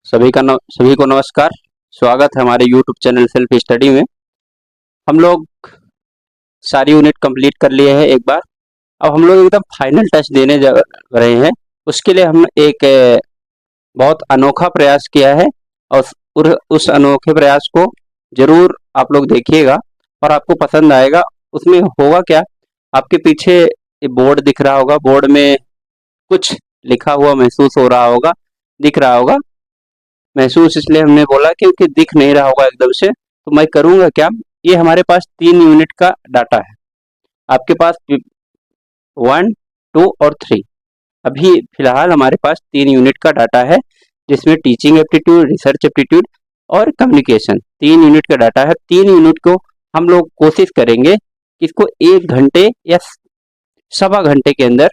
सभी को नमस्कार। स्वागत है हमारे YouTube चैनल सेल्फ स्टडी में। हम लोग सारी यूनिट कंप्लीट कर लिए हैं एक बार। अब हम लोग एकदम फाइनल टच देने जा रहे हैं। उसके लिए हम एक बहुत अनोखा प्रयास किया है और उस अनोखे प्रयास को जरूर आप लोग देखिएगा और आपको पसंद आएगा। उसमें होगा क्या, आपके पीछे बोर्ड दिख रहा होगा, बोर्ड में कुछ लिखा हुआ महसूस हो रहा होगा, दिख रहा होगा। महसूस इसलिए हमने बोला क्योंकि दिख नहीं रहा होगा एकदम से। तो मैं करूंगा क्या, ये हमारे पास 3 यूनिट का डाटा है। आपके पास 1, 2 और 3। अभी फिलहाल हमारे पास 3 यूनिट का डाटा है, जिसमें टीचिंग एप्टीट्यूड, रिसर्च एप्टीट्यूड और कम्युनिकेशन 3 यूनिट का डाटा है। 3 यूनिट को हम लोग कोशिश करेंगे कि इसको 1 घंटे या सवा घंटे के अंदर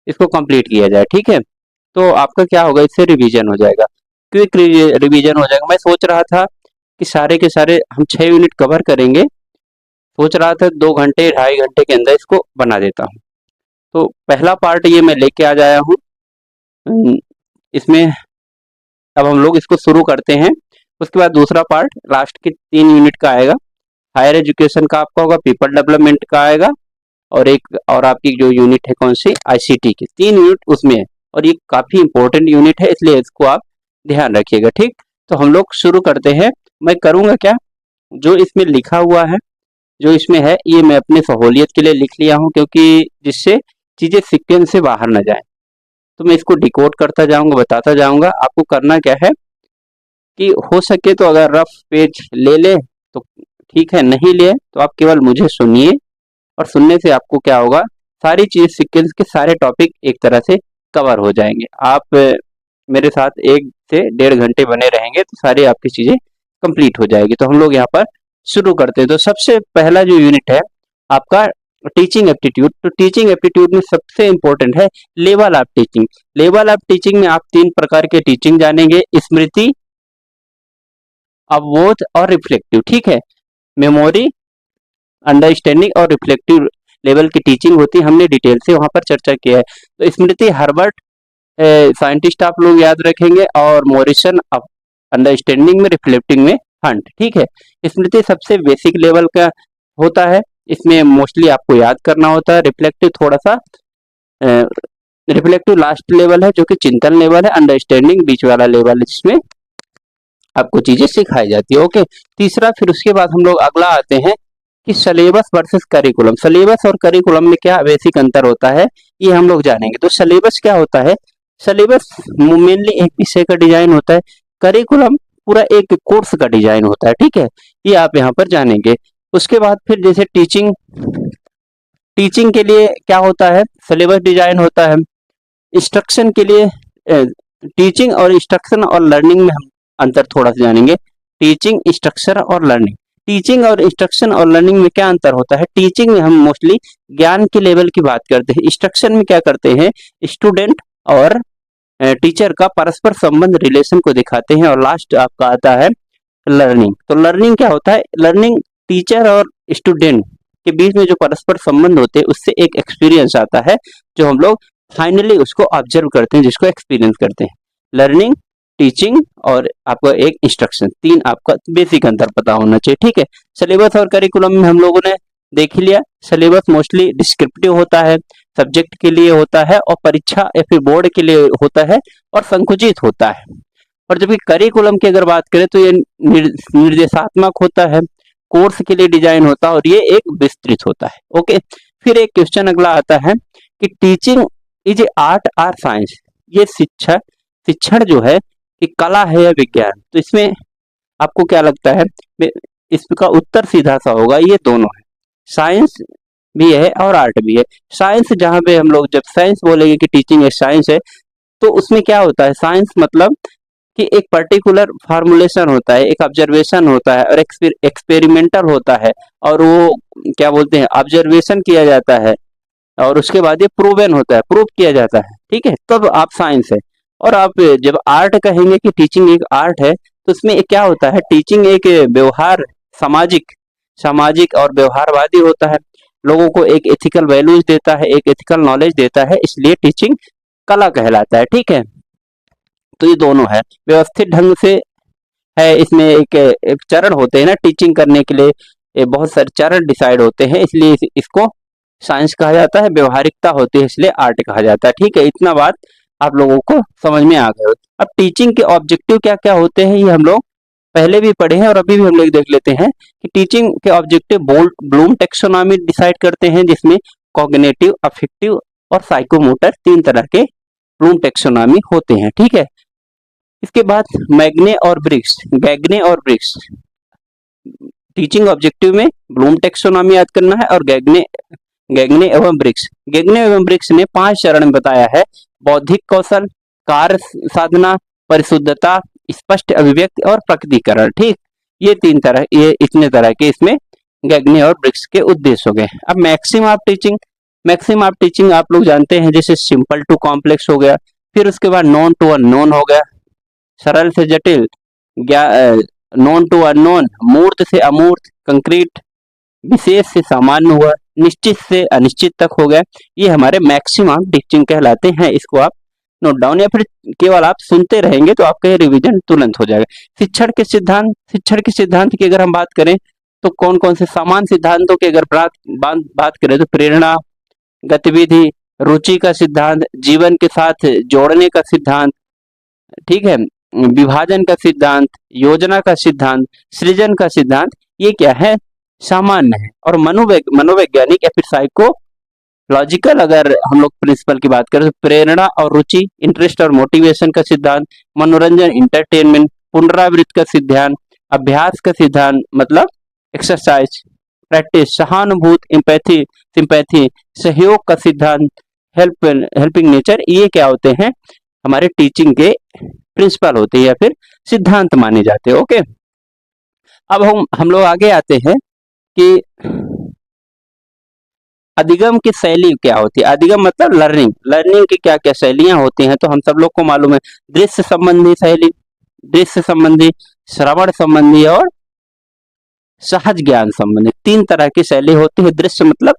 इसको कंप्लीट किया जाए। ठीक है, तो आपका क्या होगा, इससे रिवीजन हो जाएगा, क्विक रिवीजन हो जाएगा। मैं सोच रहा था कि सारे के सारे हम 6 यूनिट कवर करेंगे। सोच रहा था 2 घंटे 2.5 घंटे के अंदर इसको बना देता हूँ। तो पहला पार्ट ये मैं लेके आ जाया हूँ। इसमें अब हम लोग इसको शुरू करते हैं। उसके बाद दूसरा पार्ट लास्ट के 3 यूनिट का आएगा। हायर एजुकेशन का आपका होगा, पीपल डेवलपमेंट का आएगा और एक और आपकी जो यूनिट है कौन सी, ICT की 3 यूनिट उसमें है। और ये काफी इंपॉर्टेंट यूनिट है, इसलिए इसको आप ध्यान रखिएगा। ठीक, तो हम लोग शुरू करते हैं। मैं करूंगा क्या, जो इसमें लिखा हुआ है, जो इसमें है, ये मैं अपने सहूलियत के लिए लिख लिया हूं, क्योंकि जिससे चीजें सीक्वेंस से बाहर ना जाए। तो मैं इसको डिकोड करता जाऊंगा, बताता जाऊंगा। आपको करना क्या है कि हो सके तो अगर रफ पेज ले ले तो ठीक है, नहीं ले तो आप केवल मुझे सुनिए और सुनने से आपको क्या होगा, सारी चीज सीक्वेंस के सारे टॉपिक एक तरह से कवर हो जाएंगे। आप मेरे साथ 1 से 1.5 घंटे बने रहेंगे तो सारी आपकी चीजें कंप्लीट हो जाएगी। तो हम लोग यहाँ पर शुरू करते हैं। तो सबसे पहला जो यूनिट है आपका टीचिंग एप्टीट्यूड। तो टीचिंग एप्टीट्यूड में सबसे इंपॉर्टेंट है level of teaching. Level of teaching में आप 3 प्रकार के टीचिंग जानेंगे, स्मृति, अवबोध और रिफ्लेक्टिव। ठीक है, मेमोरी, अंडरस्टैंडिंग और रिफ्लेक्टिव लेवल की टीचिंग होती है। हमने डिटेल से वहां पर चर्चा किया है। तो स्मृति हर्बर्ट साइंटिस्ट आप लोग याद रखेंगे, और मॉरिसन अंडरस्टैंडिंग में, रिफ्लेक्टिंग में हंट। ठीक है, स्मृति सबसे बेसिक लेवल का होता है, इसमें मोस्टली आपको याद करना होता है। रिफ्लेक्टिव थोड़ा सा रिफ्लेक्टिव लास्ट लेवल है, जो कि चिंतन लेवल है। अंडरस्टैंडिंग बीच वाला लेवल है, जिसमें आपको चीजें सिखाई जाती है। ओके, तीसरा, फिर उसके बाद हम लोग अगला आते हैं कि सिलेबस वर्सेस करिकुलम। सिलेबस और करिकुलम में क्या बेसिक अंतर होता है, ये हम लोग जानेंगे। तो सिलेबस क्या होता है, सिलेबस मेनली एक विषय का डिजाइन होता है। करिकुलम पूरा एक कोर्स का डिजाइन होता है। ठीक है, ये आप यहाँ पर जानेंगे। उसके बाद फिर जैसे टीचिंग के लिए क्या होता है, सिलेबस डिजाइन होता है। इंस्ट्रक्शन के लिए टीचिंग और इंस्ट्रक्शन और लर्निंग में हम अंतर थोड़ा सा जानेंगे। टीचिंग, इंस्ट्रक्शन और लर्निंग। टीचिंग और इंस्ट्रक्शन और लर्निंग में क्या अंतर होता है, टीचिंग में हम मोस्टली ज्ञान के लेवल की बात करते हैं। इंस्ट्रक्शन में क्या करते हैं, स्टूडेंट और टीचर का परस्पर संबंध, रिलेशन को दिखाते हैं। और लास्ट आपका आता है लर्निंग। तो लर्निंग क्या होता है, लर्निंग टीचर और स्टूडेंट के बीच में जो परस्पर संबंध होते हैं, उससे एक एक्सपीरियंस आता है, जो हम लोग फाइनली उसको ऑब्जर्व करते हैं, जिसको एक्सपीरियंस करते हैं। लर्निंग, टीचिंग और आपका एक इंस्ट्रक्शन, 3 आपका बेसिक अंतर पता होना चाहिए। ठीक है, सिलेबस और करिकुलम में हम लोगों ने देख लिया। सिलेबस मोस्टली डिस्क्रिप्टिव होता है, सब्जेक्ट के लिए होता है और परीक्षा या फिर बोर्ड के लिए होता है और संकुचित होता है। और जबकि करिकुलम की अगर बात करें तो ये निर्देशात्मक होता है, कोर्स के लिए डिजाइन होता है और ये एक विस्तृत होता है। ओके, फिर एक क्वेश्चन अगला आता है कि टीचिंग इज आर्ट और साइंस। ये शिक्षण जो है कि कला है या विज्ञान। तो इसमें आपको क्या लगता है, इसका उत्तर सीधा सा होगा, ये दोनों है। साइंस भी है और आर्ट भी है। साइंस जहां पे हम लोग जब साइंस बोलेंगे कि टीचिंग एक साइंस है, तो उसमें क्या होता है, साइंस मतलब कि एक पर्टिकुलर फार्मूलेशन होता है, एक ऑब्जर्वेशन होता है और एक्सपेरिमेंटल होता है, और वो क्या बोलते हैं, ऑब्जर्वेशन किया जाता है और उसके बाद ये प्रूवन होता है, प्रूव किया जाता है। ठीक है, तब आप साइंस है। और आप जब आर्ट कहेंगे कि टीचिंग एक आर्ट है, तो उसमें क्या होता है, टीचिंग एक व्यवहार, सामाजिक और व्यवहारवादी होता है, लोगों को एक एथिकल वैल्यूज देता है, एक एथिकल नॉलेज देता है, इसलिए टीचिंग कला कहलाता है। ठीक है, तो ये दोनों है, व्यवस्थित ढंग से है। इसमें एक चरण होते हैं ना टीचिंग करने के लिए, ये बहुत सारे चरण डिसाइड होते हैं, इसलिए इसको साइंस कहा जाता है, व्यवहारिकता होती है इसलिए आर्ट कहा जाता है। ठीक है, इतना बात आप लोगों को समझ में आ गया। अब टीचिंग के ऑब्जेक्टिव क्या क्या होते हैं ये हम लोग पहले भी पढ़े हैं और अभी भी हम लोग देख लेते हैं कि टीचिंग के ऑब्जेक्टिव ब्लूम टेक्सोनॉमी डिसाइड करते हैं, जिसमें कॉग्निटिव, अफेक्टिव और साइकोमोटर 3 तरह के ब्लूम टेक्सोनॉमी होते हैं। ठीक है, इसके बाद गैगने और ब्रिग्स टीचिंग ऑब्जेक्टिव में ब्लूम टेक्सोनॉमी याद करना है, और गैगने एवं ब्रिग्स ने 5 चरण में बताया है: बौद्धिक कौशल, कार्य साधना, परिशुद्धता, स्पष्ट अभिव्यक्ति और प्रकटीकरण। ठीक, ये इतने तरह के इसमें गैगने और ब्रिग्स के उद्देश्य हो गए। अब मैक्सिम ऑफ टीचिंग आप लोग जानते हैं, जैसे सिंपल टू कॉम्प्लेक्स हो गया, फिर उसके बाद नॉन टू अननोन हो गया, सरल से जटिल, नॉन टू अननोन, मूर्त से अमूर्त, कंक्रीट, विशेष से सामान्य हुआ, निश्चित से अनिश्चित तक हो गया। ये हमारे मैक्सिमम टीचिंग कहलाते हैं। इसको आप नोट डाउन या फिर केवल आप सुनते रहेंगे तो आपका रिवीजन तुरंत हो जाएगा। शिक्षण के सिद्धांत की अगर हम बात करें तो कौन कौन से समान सिद्धांतों की अगर बात करें तो प्रेरणा, गतिविधि, रुचि का सिद्धांत, जीवन के साथ जोड़ने का सिद्धांत, ठीक है, विभाजन का सिद्धांत, योजना का सिद्धांत, सृजन का सिद्धांत, ये क्या है, सामान्य है। और मनोवैज्ञानिक या फिर साइकोलॉजिकल अगर हम लोग प्रिंसिपल की बात करें तो प्रेरणा और रुचि, इंटरेस्ट और मोटिवेशन का सिद्धांत, मनोरंजन, इंटरटेनमेंट, पुनरावृत्ति का सिद्धांत, अभ्यास का सिद्धांत मतलब एक्सरसाइज, प्रैक्टिस, सहानुभूति, एम्पैथी, सिंपैथी, सहयोग का सिद्धांत, हेल्पिंग नेचर, ये क्या होते हैं, हमारे टीचिंग के प्रिंसिपल होते हैं या फिर सिद्धांत माने जाते हैं। ओके, अब हम लोग आगे आते हैं कि अधिगम की शैली क्या होती है। अधिगम मतलब लर्निंग की क्या क्या शैलियां होती हैं, तो हम सब लोग को मालूम है, दृश्य संबंधी शैली, दृश्य संबंधी, श्रवण संबंधी और सहज ज्ञान संबंधी, 3 तरह की शैली होती है। दृश्य मतलब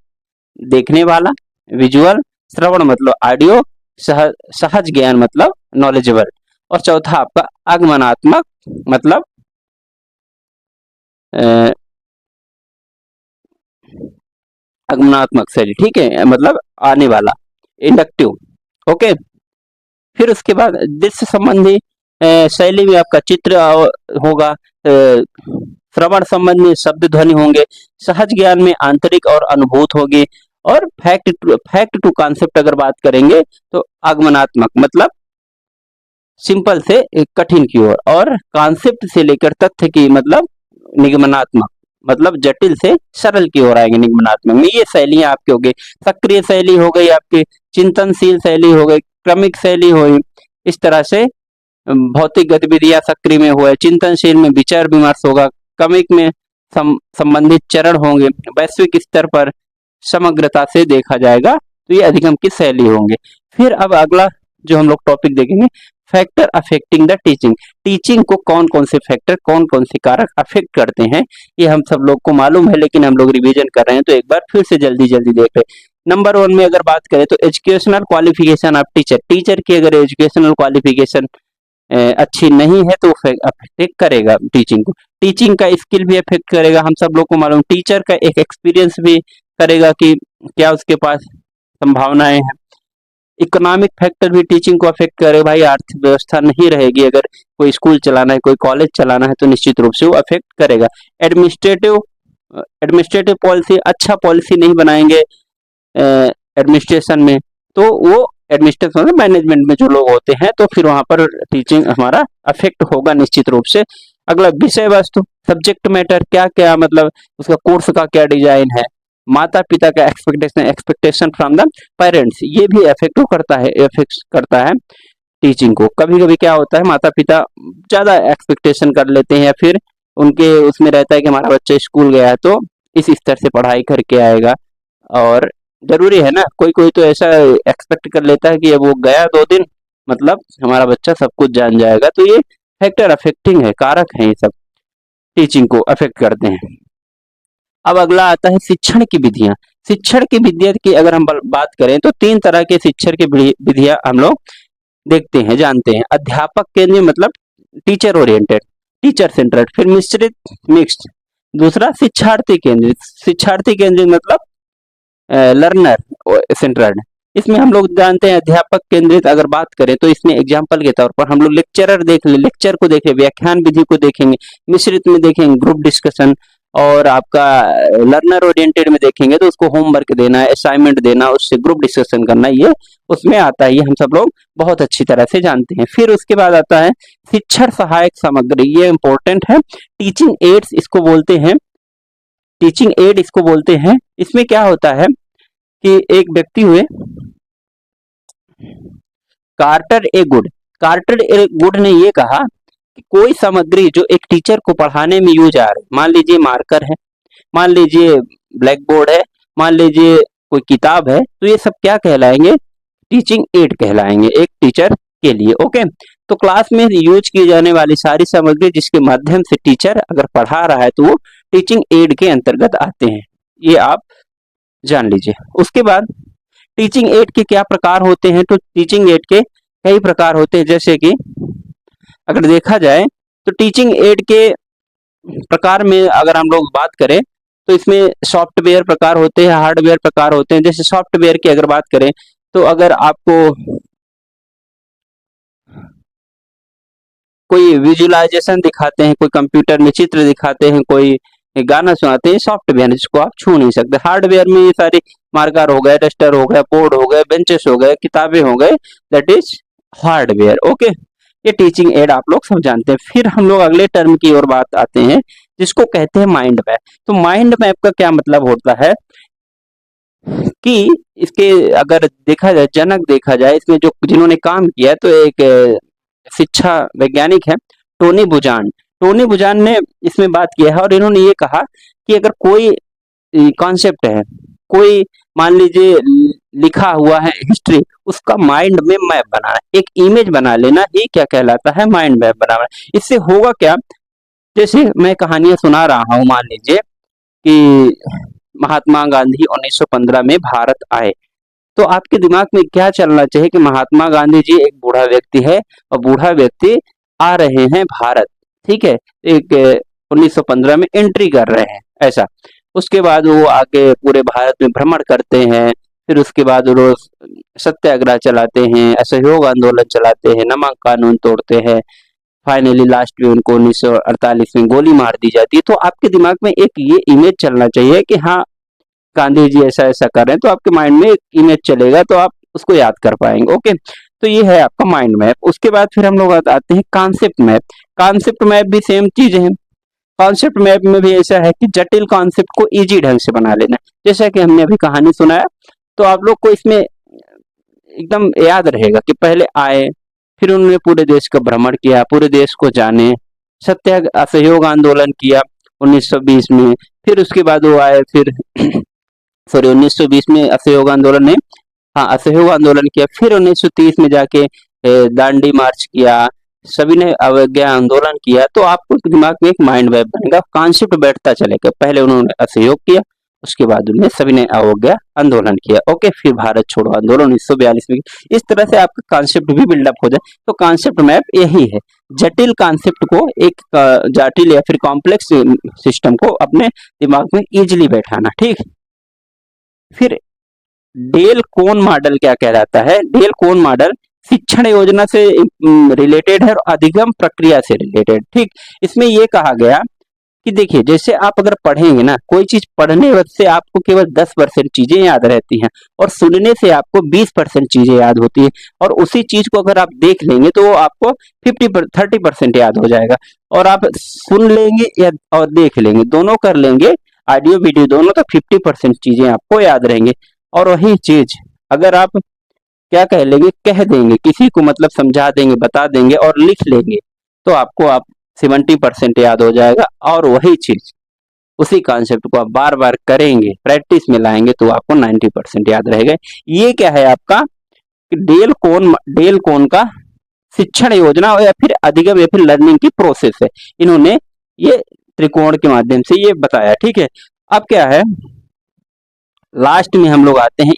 देखने वाला, विजुअल, श्रवण मतलब ऑडियो, सहज ज्ञान मतलब नॉलेजेबल, और चौथा आपका आगमनात्मक मतलब आगमनात्मक शैली, ठीक है, मतलब आने वाला, इंडक्टिव। ओके, फिर उसके बाद दृश्य संबंधी शैली में आपका चित्र होगा, श्रवण संबंधी शब्द ध्वनि होंगे, सहज ज्ञान में आंतरिक और अनुभूत होगी, और फैक्ट टू कॉन्सेप्ट अगर बात करेंगे तो आगमनात्मक मतलब सिंपल से कठिन की ओर, और कॉन्सेप्ट से लेकर तथ्य की मतलब निगमनात्मक मतलब जटिल से सरल की ओर आएंगे निगमनात्मक में। ये शैलियां आपकी हो गई। सक्रिय शैली हो गई आपकी, चिंतनशील शैली हो गई, क्रमिक शैली हो गई, इस तरह से भौतिक गतिविधियां सक्रिय में हुए, चिंतनशील में विचार विमर्श होगा, क्रमिक में संबंधित चरण होंगे, वैश्विक स्तर पर समग्रता से देखा जाएगा, तो ये अधिगम की शैली होंगे। फिर अब अगला जो हम लोग टॉपिक देखेंगे, फैक्टर अफेक्टिंग द टीचिंग को कौन कौन से फैक्टर, कौन कौन से कारक अफेक्ट करते हैं, ये हम सब लोग को मालूम है, लेकिन हम लोग रिवीजन कर रहे हैं तो एक बार फिर से जल्दी देख रहे। नंबर 1 में अगर बात करें तो एजुकेशनल क्वालिफिकेशन ऑफ टीचर की अगर एजुकेशनल क्वालिफिकेशन अच्छी नहीं है तो अफेक्ट करेगा टीचिंग को। टीचिंग का स्किल भी अफेक्ट करेगा, हम सब लोग को मालूम, टीचर का एक एक्सपीरियंस भी करेगा कि क्या उसके पास संभावनाएं हैं। इकोनॉमिक फैक्टर भी टीचिंग को अफेक्ट करे, भाई आर्थिक व्यवस्था नहीं रहेगी, अगर कोई स्कूल चलाना है, कोई कॉलेज चलाना है तो निश्चित रूप से वो अफेक्ट करेगा। एडमिनिस्ट्रेटिव पॉलिसी, अच्छा पॉलिसी नहीं बनाएंगे एडमिनिस्ट्रेशन में तो वो एडमिनिस्ट्रेशन मैनेजमेंट में जो लोग होते हैं तो फिर वहां पर टीचिंग हमारा अफेक्ट होगा निश्चित रूप से। अगला विषय वस्तु, सब्जेक्ट मैटर, क्या क्या मतलब उसका कोर्स का क्या डिजाइन है, माता पिता का एक्सपेक्टेशन फ्रॉम द पेरेंट्स, ये भी अफेक्ट करता है टीचिंग को। कभी कभी क्या होता है, माता पिता ज्यादा एक्सपेक्टेशन कर लेते हैं या फिर उनके उसमें रहता है कि हमारा बच्चा स्कूल गया है तो इस स्तर से पढ़ाई करके आएगा, और जरूरी है ना, कोई कोई तो ऐसा एक्सपेक्ट कर लेता है कि वो गया 2 दिन मतलब हमारा बच्चा सब कुछ जान जाएगा, तो ये फैक्टर अफेक्टिंग है, कारक है, ये सब टीचिंग को अफेक्ट करते हैं। अब अगला आता है शिक्षण की विधियां। शिक्षण की विद्या की अगर हम बात करें तो 3 तरह के शिक्षण की विधियां हम लोग देखते हैं, जानते हैं। अध्यापक केंद्रीय मतलब टीचर ओरिएंटेड, टीचर सेंटर्ड। फिर मिश्रित मिक्स्ड, दूसरा शिक्षार्थी केंद्रित, शिक्षार्थी केंद्रित मतलब लर्नर सेंटर्ड। इसमें हम लोग जानते हैं अध्यापक केंद्रित अगर बात करें तो इसमें एग्जाम्पल के तौर पर हम लोग लेक्चरर देख ले, लेक्चर को देखें, व्याख्यान विधि को देखेंगे। मिश्रित में देखेंगे ग्रुप डिस्कशन, और आपका लर्नर ओरिएंटेड में देखेंगे तो उसको होमवर्क देना, असाइनमेंट देना, उससे ग्रुप डिस्कशन करना, ये उसमें आता है। ये हम सब लोग बहुत अच्छी तरह से जानते हैं। फिर उसके बाद आता है शिक्षण सहायक सामग्री, ये इंपॉर्टेंट है। टीचिंग एड्स इसको बोलते हैं, टीचिंग एड इसको बोलते हैं। इसमें क्या होता है कि एक व्यक्ति हुए Carter A Good, Carter A Good ने ये कहा कि कोई सामग्री जो एक टीचर को पढ़ाने में यूज आ रही, मान लीजिए मार्कर है, मान लीजिए ब्लैक बोर्ड है, मान लीजिए कोई किताब है, तो ये सब क्या कहलाएंगे, टीचिंग एड कहलाएंगे एक टीचर के लिए। ओके, तो क्लास में यूज की जाने वाली सारी सामग्री जिसके माध्यम से टीचर अगर पढ़ा रहा है तो वो टीचिंग एड के अंतर्गत आते हैं, ये आप जान लीजिए। उसके बाद टीचिंग एड के क्या प्रकार होते हैं, तो टीचिंग एड के कई प्रकार होते हैं। जैसे कि अगर देखा जाए तो टीचिंग एड के प्रकार में अगर हम लोग बात करें तो इसमें सॉफ्टवेयर प्रकार होते हैं, हार्डवेयर प्रकार होते हैं। जैसे सॉफ्टवेयर की अगर बात करें तो अगर आपको कोई विजुअलाइजेशन दिखाते हैं, कोई कंप्यूटर में चित्र दिखाते हैं, कोई गाना सुनाते हैं, सॉफ्टवेयर जिसको आप छू नहीं सकते। हार्डवेयर में ये सारी मार्कर हो गए, डस्टर हो गए, बोर्ड हो गए, बेंचेस हो गए, किताबें हो गए, दैट इज हार्डवेयर। ओके, ये टीचिंग एड आप लोग सब जानते हैं। फिर हम लोग अगले टर्म की ओर बात आते हैं जिसको कहते हैं माइंड मैप। तो माइंड मैप का क्या मतलब होता है कि इसके अगर देखा जाए, जनक देखा जाए इसमें जो जिन्होंने काम किया है, तो एक शिक्षा वैज्ञानिक है टोनी बुजान। टोनी बुजान ने इसमें बात किया है और इन्होंने ये कहा कि अगर कोई कॉन्सेप्ट है, कोई मान लीजिए लिखा हुआ है हिस्ट्री, उसका माइंड में मैप बनाना, एक इमेज बना लेना, ये क्या कहलाता है, माइंड मैप बनाना। इससे होगा क्या, जैसे मैं कहानियां सुना रहा हूं, मान लीजिए कि महात्मा गांधी 1915 में भारत आए, तो आपके दिमाग में क्या चलना चाहिए कि महात्मा गांधी जी एक बूढ़ा व्यक्ति है और बूढ़ा व्यक्ति आ रहे हैं भारत, ठीक है, एक 1915 में एंट्री कर रहे हैं ऐसा। उसके बाद वो आके पूरे भारत में भ्रमण करते हैं, फिर उसके बाद वो सत्याग्रह चलाते हैं, असहयोग आंदोलन चलाते हैं, नमक कानून तोड़ते हैं, फाइनली लास्ट में उनको 1948 में गोली मार दी जाती है। तो आपके दिमाग में एक ये इमेज चलना चाहिए कि हाँ गांधी जी ऐसा ऐसा कर रहे हैं, तो आपके माइंड में एक इमेज चलेगा, तो आप उसको याद कर पाएंगे। ओके, तो ये है आपका माइंड मैप। उसके बाद फिर हम लोग आते हैं कॉन्सेप्ट मैप। कॉन्सेप्ट मैप भी सेम चीज है। कॉन्सेप्ट मैप में भी ऐसा है कि जटिल कॉन्सेप्ट को इजी ढंग से बना लेना। जैसा कि हमने अभी कहानी सुनाया, तो आप लोग को इसमें एकदम याद रहेगा कि पहले आए, फिर उन्होंने पूरे देश का भ्रमण किया, पूरे देश को जाने, सत्याग्रह असहयोग आंदोलन किया 1920 में, फिर उसके बाद वो आए, फिर सॉरी 1920 में असहयोग आंदोलन ने, हाँ असहयोग आंदोलन किया, फिर 1930 में जाके दांडी मार्च किया, सभी ने अवज्ञा आंदोलन किया। तो आपको दिमाग में एक माइंड मैप बनेगा, कॉन्सेप्ट बैठता चलेगा। पहले उन्होंने असहयोग किया, उसके बाद उन्हें सभी ने अवज्ञा आंदोलन किया, ओके, फिर भारत छोड़ो आंदोलन 1942 में। इस तरह से आपका कॉन्सेप्ट भी बिल्डअप हो जाए। तो कॉन्सेप्ट मैप यही है, जटिल कॉन्सेप्ट को एक जटिल या फिर कॉम्प्लेक्स सिस्टम को अपने दिमाग में इजिली बैठाना, ठीक। फिर डेल कोन मॉडल क्या कहलाता है, डेल कोन मॉडल शिक्षण योजना से रिलेटेड है और अधिगम प्रक्रिया से रिलेटेड, ठीक। इसमें यह कहा गया कि देखिए, जैसे आप अगर पढ़ेंगे ना, कोई चीज पढ़ने वक्त से आपको केवल 10% चीजें याद रहती हैं और सुनने से आपको 20% चीजें याद होती है, और उसी चीज को अगर आप देख लेंगे तो वो आपको 30% याद हो जाएगा। और आप सुन लेंगे या और देख लेंगे, दोनों कर लेंगे, ऑडियो वीडियो दोनों, तो 50% चीजें आपको याद रहेंगे। और वही चीज अगर आप क्या कह लेंगे, कह देंगे किसी को, मतलब समझा देंगे, बता देंगे और लिख लेंगे, तो आपको आप 70% याद हो जाएगा। और वही चीज, उसी कॉन्सेप्ट को आप बार बार करेंगे, प्रैक्टिस में लाएंगे, तो आपको 90% याद रहेगा। ये क्या है आपका डेल कोन का शिक्षण योजना या फिर अधिगम या फिर लर्निंग की प्रोसेस है। इन्होंने ये त्रिकोण के माध्यम से ये बताया, ठीक है। अब क्या है, लास्ट में हम लोग आते हैं,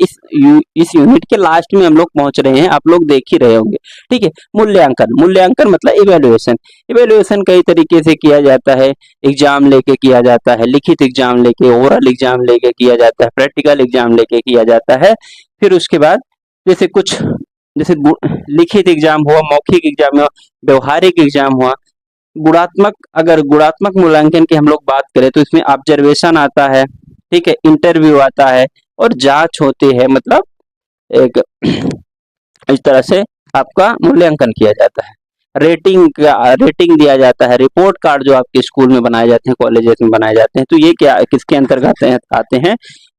इस यूनिट के लास्ट में हम लोग पहुंच रहे हैं, आप लोग देख ही रहे होंगे। ठीक है, मूल्यांकन। मूल्यांकन मतलब इवेल्युएशन। इवेल्युएशन कई तरीके से किया जाता है, एग्जाम लेके किया जाता है, लिखित एग्जाम लेके, ओरल एग्जाम लेके किया जाता है, प्रैक्टिकल एग्जाम लेके किया जाता है। फिर उसके बाद जैसे कुछ जैसे लिखित एग्जाम हुआ, मौखिक एग्जाम हुआ, व्यवहारिक एग्जाम हुआ। गुणात्मक, अगर गुणात्मक मूल्यांकन की हम लोग बात करें तो इसमें ऑब्जर्वेशन आता है, ठीक है, इंटरव्यू आता है और जांच होती है, मतलब एक इस तरह से आपका मूल्यांकन किया जाता है। रेटिंग दिया जाता है, रिपोर्ट कार्ड जो आपके स्कूल में बनाए जाते हैं, कॉलेजेस में बनाए जाते हैं, तो ये क्या किसके अंतर्गत आते हैं?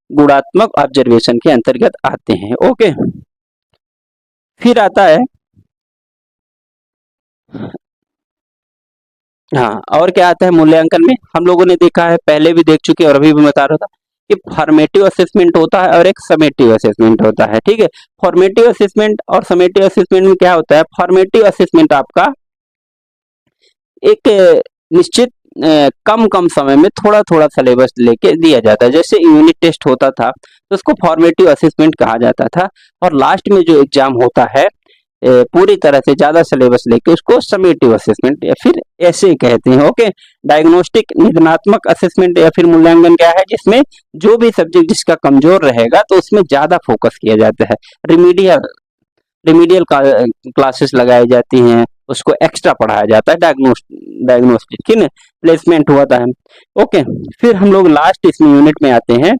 गुणात्मक ऑब्जर्वेशन के अंतर्गत आते हैं। ओके, फिर आता है, हाँ, और क्या आता है मूल्यांकन में? हम लोगों ने देखा है, पहले भी देख चुके और अभी भी बता रहा था कि फॉर्मेटिव असेसमेंट होता है और एक समेटिव असेसमेंट होता है। ठीक है, फॉर्मेटिव असेसमेंट और समेटिव असेसमेंट में क्या होता है? फॉर्मेटिव असेसमेंट आपका एक निश्चित कम कम समय में थोड़ा थोड़ा सिलेबस लेके दिया जाता है। जैसे यूनिट टेस्ट होता था तो उसको फॉर्मेटिव असेसमेंट कहा जाता था, और लास्ट में जो एग्जाम होता है पूरी तरह से ज्यादा सिलेबस लेके, उसको समेटिव असेसमेंट या फिर ऐसे कहते हैं। ओके, डायग्नोस्टिक निदानात्मक असेसमेंट या फिर मूल्यांकन क्या है? जिसमें जो भी सब्जेक्ट जिसका कमजोर रहेगा तो उसमें ज्यादा फोकस किया जाता है। रिमीडियल रिमीडियल क्लासेस लगाई जाती हैं, उसको एक्स्ट्रा पढ़ाया जाता है। डायग्नोस्टिक, ठीक है, प्लेसमेंट हुआ था। ओके, फिर हम लोग लास्ट इसमें यूनिट में आते हैं,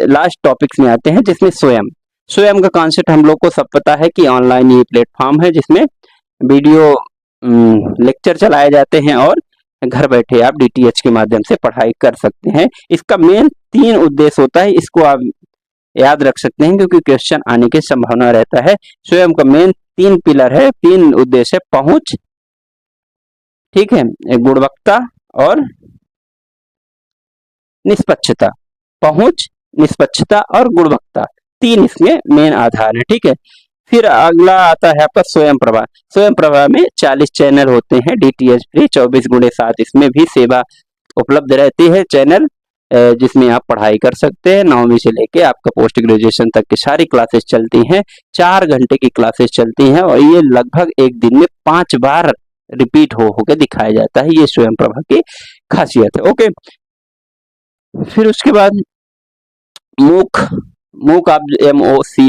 लास्ट टॉपिक्स में आते हैं, जिसमें स्वयं स्वयं का कॉन्सेप्ट हम लोग को सब पता है कि ऑनलाइन ये प्लेटफॉर्म है जिसमें वीडियो लेक्चर चलाए जाते हैं और घर बैठे आप डीटीएच के माध्यम से पढ़ाई कर सकते हैं। इसका मेन 3 उद्देश्य होता है, इसको आप याद रख सकते हैं क्योंकि क्वेश्चन आने की संभावना रहता है। स्वयं का मेन 3 पिलर है, 3 उद्देश्य है। पहुंच, ठीक है, गुणवत्ता और निष्पक्षता। पहुंच, निष्पक्षता और गुणवत्ता, 3 इसमें मेन आधार है। ठीक है, फिर अगला आता है आपका स्वयं प्रभा। स्वयं प्रभा में 40 चैनल होते हैं, डीटीएच फ्री 24/7 इसमें भी सेवा उपलब्ध रहती है। चैनल जिसमें आप पढ़ाई कर सकते हैं, 9वीं से लेके आपका पोस्ट ग्रेजुएशन तक की सारी क्लासेस चलती हैं। 4 घंटे की क्लासेस चलती हैं और ये लगभग एक दिन में 5 बार रिपीट हो के दिखाया जाता है। ये स्वयं प्रभा की खासियत है। ओके, फिर उसके बाद मूक मूक आप MOOC,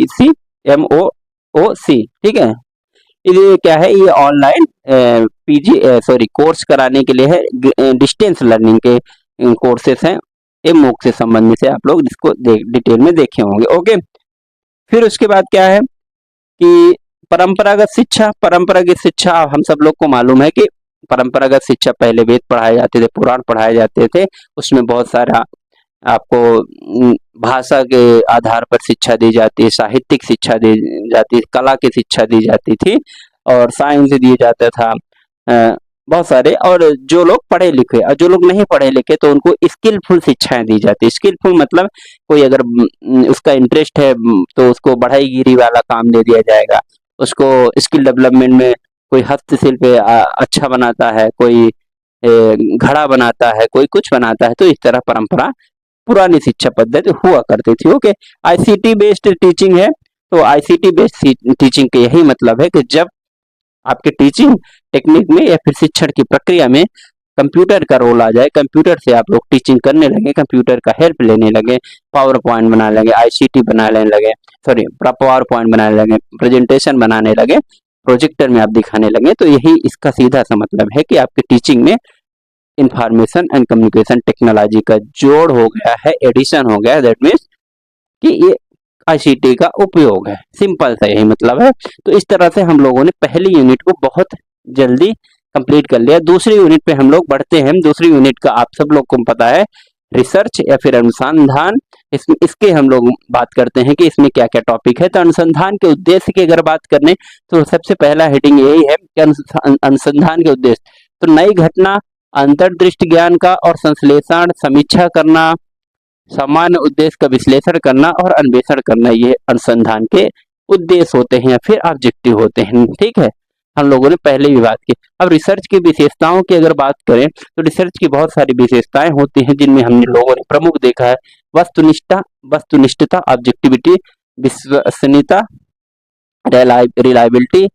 ठीक है, ये क्या है? ये ऑनलाइन कोर्स कराने के लिए है, डिस्टेंस लर्निंग के कोर्सेस हैं। ये मूक से संबंधित है, आप लोग इसको डिटेल में देखे होंगे। ओके, फिर उसके बाद क्या है कि परंपरागत शिक्षा। परंपरागत शिक्षा हम सब लोग को मालूम है कि परंपरागत शिक्षा पहले वेद पढ़ाए जाते थे, पुराण पढ़ाए जाते थे, उसमें बहुत सारा आपको भाषा के आधार पर शिक्षा दी जाती है, साहित्यिक शिक्षा दी जाती है, कला की शिक्षा दी जाती थी और साइंस दिया जाता था, बहुत सारे। और जो लोग पढ़े लिखे और जो लोग नहीं पढ़े लिखे तो उनको स्किलफुल शिक्षाएं दी जाती है। स्किलफुल मतलब कोई अगर उसका इंटरेस्ट है तो उसको बढ़ईगिरी वाला काम दे दिया जाएगा, उसको स्किल डेवलपमेंट में कोई हस्तशिल्प अच्छा बनाता है, कोई घड़ा बनाता है, कोई कुछ बनाता है। तो इस तरह परंपरा पुरानी शिक्षा पद्धति हुआ करती थी। ओके, आईसीटी बेस्ड टीचिंग है, तो आईसीटी बेस्ड टीचिंग का यही मतलब है कि जब आपके टीचिंग टेक्निक में या फिर शिक्षण की प्रक्रिया में कंप्यूटर का रोल आ जाए, कंप्यूटर से आप लोग टीचिंग करने लगे, कंप्यूटर का हेल्प लेने लगे, पावर पॉइंट बनाने लगे, आईसीटी बनाने लगे, पावर पॉइंट बनाने लगे, प्रेजेंटेशन बनाने लगे, प्रोजेक्टर में आप दिखाने लगे, तो यही इसका सीधा सा मतलब है कि आपके टीचिंग में इंफॉर्मेशन एंड कम्युनिकेशन टेक्नोलॉजी का जोड़ हो गया है, एडिशन हो गया है। दैट मीन्स कि ये आईसीटी का उपयोग है, सिंपल सा यही मतलब है। तो इस तरह से हम लोगों ने पहली यूनिट को बहुत जल्दी कंप्लीट कर लिया। दूसरी यूनिट पे हम लोग बढ़ते हैं। दूसरी यूनिट का आप सब लोग को पता है, रिसर्च या फिर अनुसंधान। इसके हम लोग बात करते हैं कि इसमें क्या क्या टॉपिक है। तो अनुसंधान के उद्देश्य की अगर बात करें तो सबसे पहला हेडिंग यही है कि अनुसंधान के उद्देश्य, तो नई घटना, अंतर्दृष्टि ज्ञान का और संश्लेषण, समीक्षा करना, सामान्य उद्देश्य का विश्लेषण करना और अन्वेषण करना, ये अनुसंधान के उद्देश्य होते हैं या फिर ऑब्जेक्टिव होते हैं। ठीक है, हम लोगों ने पहले भी बात की। अब रिसर्च की विशेषताओं की अगर बात करें तो रिसर्च की बहुत सारी विशेषताएं होती हैं, जिनमें हम लोगों ने प्रमुख देखा है वस्तुनिष्ठता, वस्तुनिष्ठता, ऑब्जेक्टिविटी, विश्वसनीयता, रिलायबिलिटी,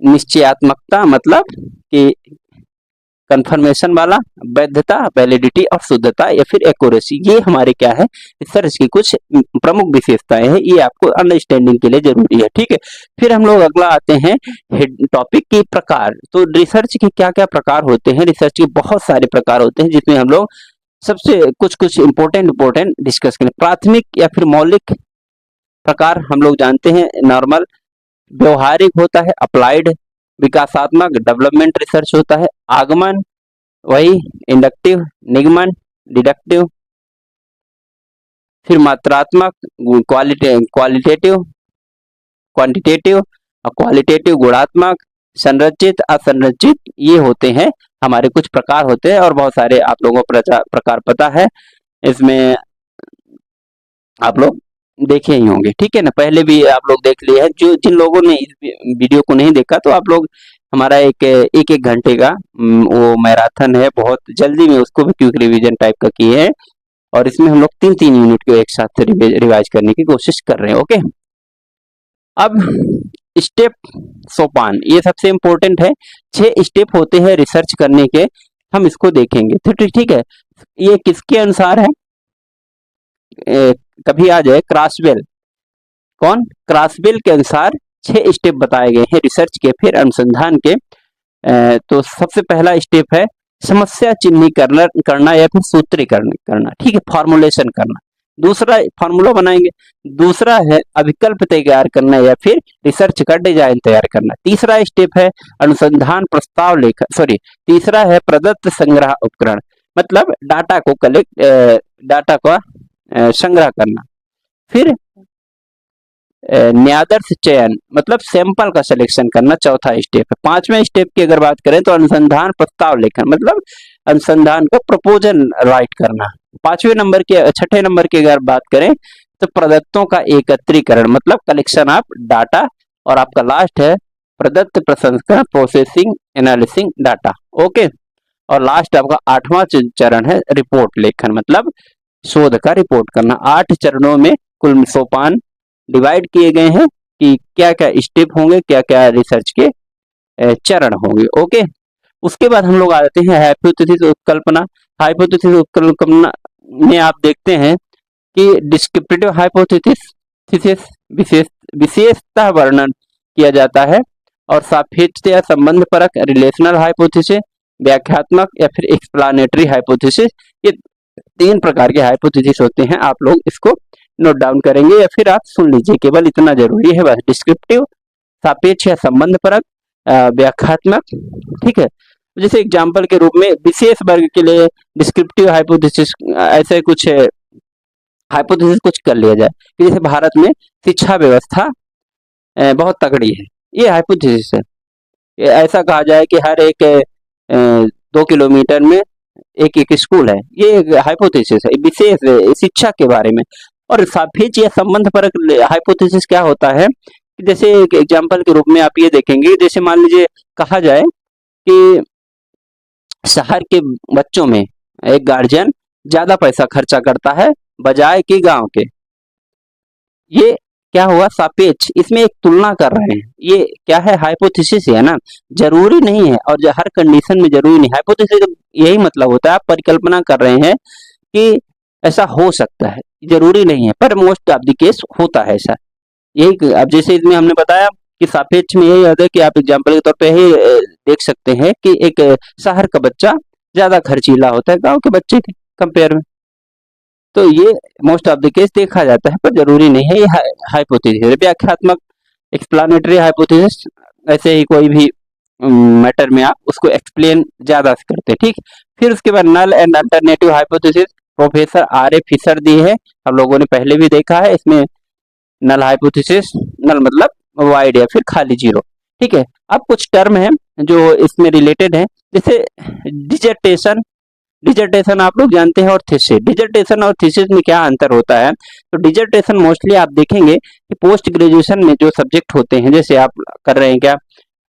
निश्चयात्मकता मतलब कि कंफर्मेशन वाला, वैधता, वैलिडिटी और शुद्धता या फिर एक्यूरेसी, ये हमारे क्या है रिसर्च की कुछ प्रमुख विशेषताएं हैं, ये आपको अंडरस्टैंडिंग के लिए जरूरी है। ठीक है, फिर हम लोग अगला आते हैं टॉपिक के प्रकार। तो रिसर्च के क्या क्या प्रकार होते हैं? रिसर्च के बहुत सारे प्रकार होते हैं, जिसमें हम लोग सबसे कुछ इंपॉर्टेंट डिस्कस करें। प्राथमिक या फिर मौलिक प्रकार हम लोग जानते हैं, नॉर्मल, व्यवहारिक होता है, अप्लाइड, विकासात्मक, डेवलपमेंट रिसर्च होता है, आगमन, वही इंडक्टिव, निगमन, डिडक्टिव, फिर मात्रात्मक, क्वालिटेटिव, क्वांटिटेटिव और क्वालिटेटिव, गुणात्मक, संरचित, असंरचित, ये होते हैं हमारे कुछ प्रकार होते हैं। और बहुत सारे आप लोगों को प्रकार पता है, इसमें आप लोग देखे ही होंगे। ठीक है ना, पहले भी आप लोग देख लिए हैं। जो जिन लोगों ने इस वीडियो को नहीं देखा तो आप लोग हमारा एक घंटे का वो मैराथन है, बहुत जल्दी में उसको भी क्विक रिवीजन टाइप का किए हैं, और इसमें हम लोग 3-3 यूनिट को एक साथ रिवाइज करने की कोशिश कर रहे हैं। ओके, अब स्टेप सोपान, ये सबसे इम्पोर्टेंट है। 6 स्टेप होते हैं रिसर्च करने के, हम इसको देखेंगे। तो ठीक है, ये किसके अनुसार है? कभी आ जाए क्रॉसवेल, कौन? क्रॉसवेल के अनुसार 6 स्टेप बताए गए हैं रिसर्च के, फिर अनुसंधान के। तो सबसे पहला स्टेप है समस्या चिन्हीकरण करना या फिर सूत्रीकरण करना। ठीक है, फॉर्मुलेशन करना। दूसरा फार्मूला बनाएंगे। दूसरा है अभिकल्प तैयार करना या फिर रिसर्च का डिजाइन तैयार करना। तीसरा स्टेप है अनुसंधान प्रस्ताव लेखन, तीसरा है प्रदत्त संग्रह उपकरण, मतलब डाटा को डाटा का संग्रह करना। फिर न्यादर्श चयन, मतलब सैंपल का सिलेक्शन करना, चौथा स्टेप है। 5वें स्टेप की अगर बात करें तो अनुसंधान प्रस्ताव लेखन, मतलब अनुसंधान का प्रपोजल राइट करना। 6 नंबर की अगर बात करें तो प्रदत्तों का एकत्रीकरण, मतलब कलेक्शन ऑफ डाटा। और आपका लास्ट है प्रदत्त प्रसंस्करण, प्रोसेसिंग, एनालिसिंग डाटा। ओके, और लास्ट आपका 8वां चरण है रिपोर्ट लेखन, मतलब शोध का रिपोर्ट करना। 8 चरणों में कुल सोपान डिवाइड किए गए हैं कि क्या क्या स्टेप होंगे, क्या क्या रिसर्च के चरण होंगे। ओके, उसके बाद हम लोग आ जाते हैं हाइपोथेसिस उत्कल्पना। हाइपोथेसिस उत्कल्पना में आप देखते हैं कि डिस्क्रिप्टिव हाइपोथेसिस विशेषता वर्णन किया जाता है, और सापेक्ष या संबंध परक रिलेशनल हाइपोथेसिस, व्याख्यात्मक या फिर एक्सप्लानेटरी हाइपोथेसिस, ये 3 प्रकार के हाइपोथेसिस होते हैं। आप लोग इसको नोट डाउन करेंगे या फिर आप सुन लीजिए, केवल इतना जरूरी है बस। डिस्क्रिप्टिव, सापेक्ष या संबंध परक, व्याख्यात्मक। ठीक है, जैसे एग्जांपल के रूप में विशेष वर्ग के लिए डिस्क्रिप्टिव हाइपोथेसिस, ऐसे कुछ हाइपोथेसिस कुछ कर लिया जाए कि जैसे भारत में शिक्षा व्यवस्था बहुत तगड़ी है, ये हाइपोथेसिस है। ऐसा कहा जाए कि हर एक 2 किलोमीटर में एक स्कूल है, ये हाइपोथेसिस है विशेष शिक्षा के बारे में। और सापेक्ष या संबंध परक हाइपोथेसिस क्या होता है कि जैसे एक एग्जांपल के रूप में आप ये देखेंगे, जैसे मान लीजिए कहा जाए कि शहर के बच्चों में एक गार्जियन ज्यादा पैसा खर्चा करता है बजाय कि गांव के। ये क्या हुआ? सापेक्ष, इसमें एक तुलना कर रहे हैं। ये क्या है? हाइपोथेसिस है ना, जरूरी नहीं है और हर कंडीशन में जरूरी नहीं। हाइपोथेसिस यही मतलब होता है, आप परिकल्पना कर रहे हैं कि ऐसा हो सकता है, जरूरी नहीं है, पर मोस्ट ऑफ द केस होता है ऐसा। यही अब जैसे इसमें हमने बताया कि सापेक्ष में यही होता है कि आप एग्जाम्पल के तौर पे ही देख सकते हैं कि एक शहर का बच्चा ज्यादा खर्चीला होता है गांव के बच्चे के कंपेयर में, तो ये मोस्ट ऑफ द केस देखा जाता है, पर जरूरी नहीं है। ये हाइपोथेसिस है। व्याख्यात्मक, एक्सप्लानेटरी हाइपोथेसिस, ऐसे ही कोई भी मैटर में आप उसको एक्सप्लेन ज्यादा करते हैं। ठीक, फिर उसके बाद null and alternative hypothesis, professor R A Fisher दी है, हम लोगों ने पहले भी देखा है। इसमें नल हाइपोथेसिस, नल मतलब वाइड या फिर खाली जीरो। ठीक है, अब कुछ टर्म है जो इसमें रिलेटेड है, जैसे डिजर्टेशन। डिजर्टेशन आप लोग जानते हैं, और थीसिस। डिजर्टेशन और थीसिस में क्या अंतर होता है? तो डिजर्टेशन मोस्टली आप देखेंगे कि पोस्ट ग्रेजुएशन में जो सब्जेक्ट होते हैं, जैसे आप कर रहे हैं क्या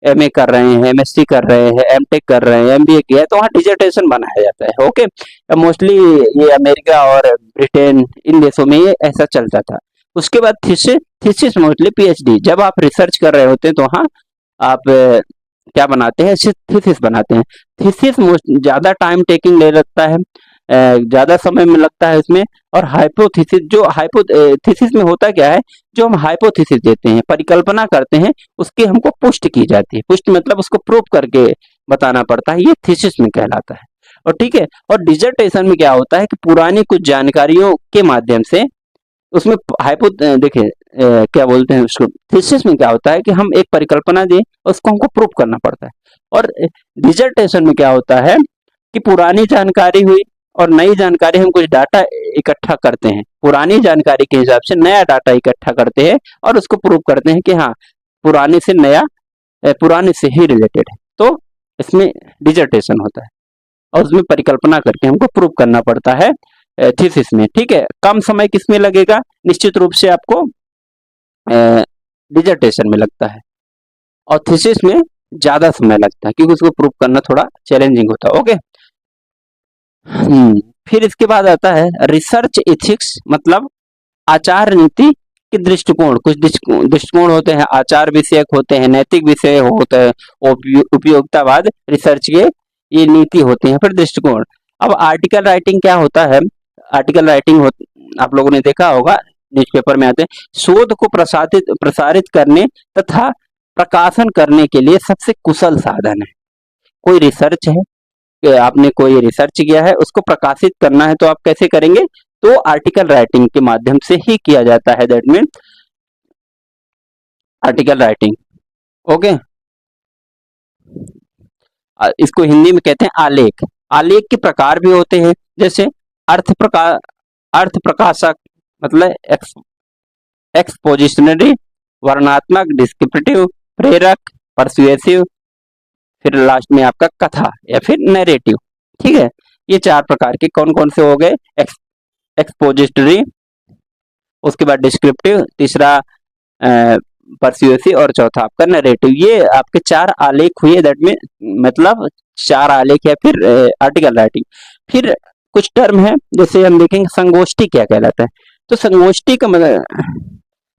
एमए कर रहे हैं, एमएससी कर रहे हैं, एमटेक कर रहे हैं, एमबीए किया है, तो वहाँ डिजर्टेशन बनाया जाता है। ओके, मोस्टली ये अमेरिका और ब्रिटेन इन देशों में ये ऐसा चलता था। उसके बाद थीसिस, थीसिस मोस्टली पीएचडी, जब आप रिसर्च कर रहे होते हैं तो हाँ आप क्या बनाते हैं, थीसिस बनाते हैं। थीसिस ज्यादा टाइम टेकिंग ले लगता है, ज्यादा समय में लगता है इसमें। और हाइपोथेसिस, जो हाइपोथेसिस में होता क्या है, जो हम हाइपोथेसिस देते हैं, परिकल्पना करते हैं, उसकी हमको पुष्टि की जाती है। पुष्टि मतलब उसको प्रूव करके बताना पड़ता है, ये थीसिस में कहलाता है। और ठीक है, और डिसर्टेशन में क्या होता है कि पुरानी कुछ जानकारियों के माध्यम से उसमें देखिए क्या बोलते हैं उसको, थीसिस में क्या होता है कि हम एक परिकल्पना दें, उसको हमको प्रूव करना पड़ता है। और डिसर्टेशन में क्या होता है कि पुरानी जानकारी हुई और नई जानकारी, हम कुछ डाटा इकट्ठा करते हैं, पुरानी जानकारी के हिसाब से नया डाटा इकट्ठा करते हैं और उसको प्रूव करते हैं कि हाँ पुराने से नया पुराने से ही रिलेटेड है। तो इसमें डिसर्टेशन होता है और उसमें परिकल्पना करके हमको प्रूव करना पड़ता है थीसिस में। ठीक है, कम समय किसमें लगेगा, निश्चित रूप से आपको डिसर्टेशन में लगता है, और थीसिस में ज्यादा समय लगता है क्योंकि उसको प्रूव करना थोड़ा चैलेंजिंग होता है। ओके, फिर इसके बाद आता है रिसर्च एथिक्स, मतलब आचार नीति के दृष्टिकोण। कुछ दृष्टिकोण होते हैं, आचार विषयक होते हैं, नैतिक विषय होते हैं, उपयोगितावाद रिसर्च के ये नीति होती है। फिर दृष्टिकोण। अब आर्टिकल राइटिंग क्या होता है, आर्टिकल राइटिंग आप लोगों ने देखा होगा, न्यूज़पेपर में आते हैं, शोध को प्रसारित करने तथा प्रकाशन करने के लिए सबसे कुशल साधन है। कोई रिसर्च है कि आपने कोई रिसर्च किया है, उसको प्रकाशित करना है तो आप कैसे करेंगे, तो आर्टिकल राइटिंग के माध्यम से ही किया जाता है। That mean article writing. Okay, इसको हिंदी में कहते हैं आलेख। आलेख के प्रकार भी होते हैं, जैसे अर्थ प्रकाशक, मतलब एक्सपोजिशनरी, वर्णनात्मक, डिस्क्रिप्टिव, प्रेरक, परसुएसिव, फिर लास्ट में आपका कथा या फिर नैरेटिव। ठीक है, ये चार प्रकार के कौन कौन से हो गए, एक्सपोजिटरी, उसके बाद डिस्क्रिप्टिव, तीसरा परसुएसिव और चौथा आपका नैरेटिव। ये आपके चार आलेख हुए, दैट मीन मतलब चार आलेख या फिर आर्टिकल राइटिंग। फिर कुछ टर्म है, जैसे हम देखेंगे संगोष्ठी क्या कहलाता है। तो संगोष्ठी का मतलब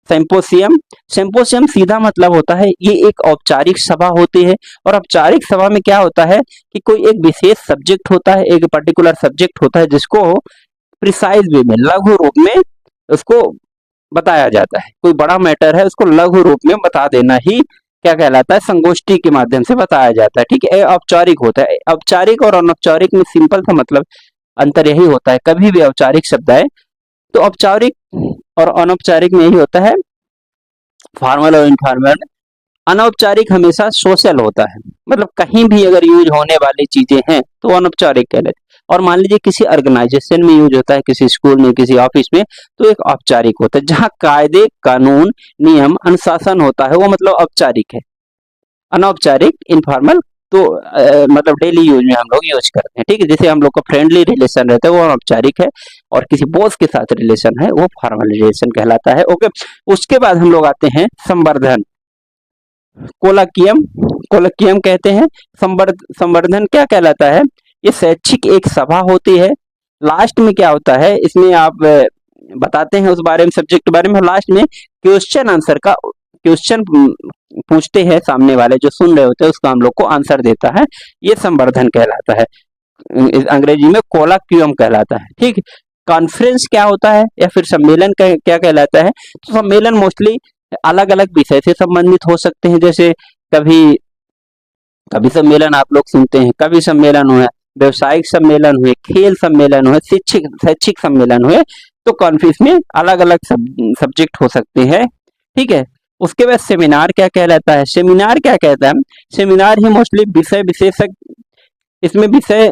सिंपोजियम, सिंपोजियम सीधा मतलब होता है ये एक औपचारिक सभा होती है। और औपचारिक सभा में क्या होता है कि कोई एक विशेष सब्जेक्ट होता है, एक पर्टिकुलर सब्जेक्ट होता है, जिसको प्रिसाइज वे में, लघु रूप में उसको बताया जाता है। कोई बड़ा मैटर है, उसको लघु रूप में बता देना ही क्या कहलाता है, संगोष्ठी के माध्यम से बताया जाता है। ठीक है, औपचारिक होता है। औपचारिक और अनौपचारिक में सिंपल सा मतलब अंतर यही होता है, कभी भी औपचारिक शब्द है तो औपचारिक और अनौपचारिक में यही होता है, फॉर्मल और इनफॉर्मल। अनौपचारिक हमेशा सोशल होता है, मतलब कहीं भी अगर यूज होने वाली चीजें हैं तो अनौपचारिक कहलाते हैं। और मान लीजिए किसी ऑर्गेनाइजेशन में यूज होता है, किसी स्कूल में, किसी ऑफिस में, तो एक औपचारिक होता है। जहां कायदे कानून नियम अनुशासन होता है वो मतलब औपचारिक है। अनौपचारिक इनफॉर्मल तो मतलब डेली यूज में हम लोग यूज करते हैं। ठीक है, जैसे हम लोग का फ्रेंडली रिलेशन रहता है वो अनौपचारिक है, और किसी बॉस के साथ रिलेशन है वो फॉर्मल रिलेशन कहलाता है। ओके, उसके बाद हम लोग आते हैं संवर्धन, कोलकियम, कोलकियम कहते हैं। संवर्धन क्या कहलाता है, ये शैक्षिक एक सभा होती है। लास्ट में क्या होता है, इसमें आप बताते हैं उस बारे में, सब्जेक्ट के बारे में। लास्ट में क्वेश्चन आंसर का, क्वेश्चन पूछते हैं, सामने वाले जो सुन रहे होते हैं उसका हम लोग को आंसर देता है, ये संवर्धन कहलाता है। अंग्रेजी में कोलक्यूम कहलाता है। ठीक, कॉन्फ्रेंस क्या होता है या फिर सम्मेलन क्या कहलाता है, तो सम्मेलन मोस्टली अलग अलग विषय से संबंधित हो सकते हैं। जैसे कभी कभी सम्मेलन आप लोग सुनते हैं, कभी सम्मेलन हुए, व्यवसायिक सम्मेलन हुए, खेल सम्मेलन हुए, शैक्षिक सम्मेलन हुए, तो कॉन्फ्रेंस में अलग अलग सब्जेक्ट हो सकते हैं। ठीक है, उसके बाद सेमिनार क्या कहलाता है, सेमिनार क्या कहता है, सेमिनार ही मोस्टली विषय विशेषज्ञ, इसमें विषय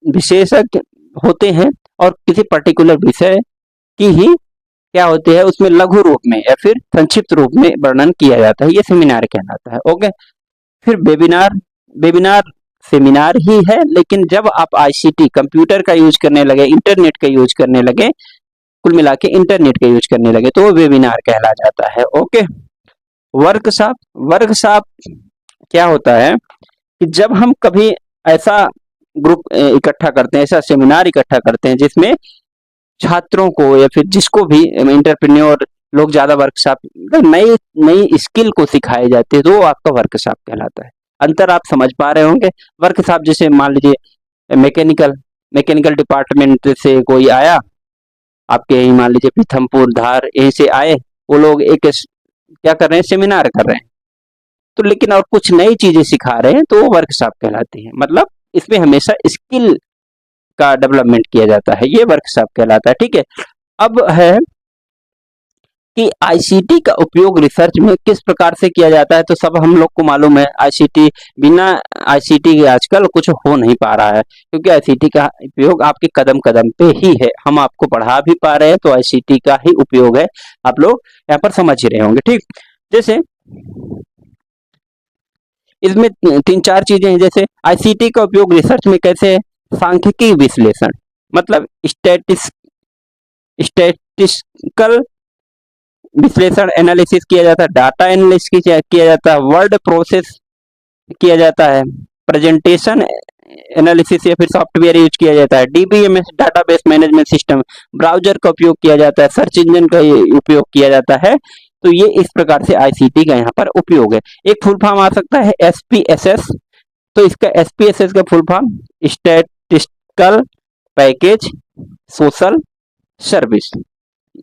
विशेषज्ञ होते हैं और किसी पर्टिकुलर विषय की ही क्या होती है उसमें लघु रूप में या फिर संक्षिप्त रूप में वर्णन किया जाता है, ये सेमिनार कहलाता है। ओके, फिर वेबिनार, वेबिनार सेमिनार ही है, लेकिन जब आप आईसीटी कंप्यूटर का यूज करने लगे, इंटरनेट का यूज करने लगे, कुल मिला के इंटरनेट का यूज करने लगे, तो वो वेबिनार कहला जाता है। ओके, वर्कशॉप, वर्कशॉप क्या होता है कि जब हम कभी ऐसा ग्रुप इकट्ठा करते हैं, ऐसा सेमिनार इकट्ठा करते हैं जिसमें छात्रों को या फिर जिसको भी एंटरप्रेन्योर लोग ज्यादा वर्कशॉप नई नई स्किल को सिखाए जाते हैं, तो वो आपका वर्कशॉप कहलाता है। अंतर आप समझ पा रहे होंगे। वर्कशॉप जैसे मान लीजिए मैकेनिकल मैकेनिकल डिपार्टमेंट से कोई आया, आपके यही मान लीजिए पीथमपुर धार यहीं से आए, वो लोग एक क्या कर रहे हैं, सेमिनार कर रहे हैं, तो लेकिन और कुछ नई चीजें सिखा रहे हैं, तो वो वर्कशॉप कहलाती है। मतलब इसमें हमेशा स्किल का डेवलपमेंट किया जाता है, ये वर्कशॉप कहलाता है। ठीक है, अब है कि आईसीटी का उपयोग रिसर्च में किस प्रकार से किया जाता है, तो सब हम लोग को मालूम है आईसीटी, बिना आईसीटी के आजकल कुछ हो नहीं पा रहा है, क्योंकि आईसीटी का उपयोग आपके कदम कदम पे ही है। हम आपको पढ़ा भी पा रहे हैं तो आईसीटी का ही उपयोग है, आप लोग यहाँ पर समझ ही रहे होंगे। ठीक, जैसे इसमें तीन चार चीजें हैं। जैसे आईसीटी का उपयोग रिसर्च में कैसे है, सांख्यिकी विश्लेषण, मतलब स्टैटिस्टिकल विश्लेषण एनालिसिस किया जाता है, डाटा एनालिसिस किया जाता है, वर्ड प्रोसेस किया जाता है, प्रेजेंटेशन एनालिसिस या फिर सॉफ्टवेयर यूज किया जाता है, DBMS database management system, browser का उपयोग किया जाता है, सर्च इंजन का उपयोग किया जाता है। तो ये इस प्रकार से आईसीटी का यहाँ पर उपयोग है। एक फुल फॉर्म आ सकता है एसपीएसएस, तो इसका एसपीएसएस का full form statistical package social service,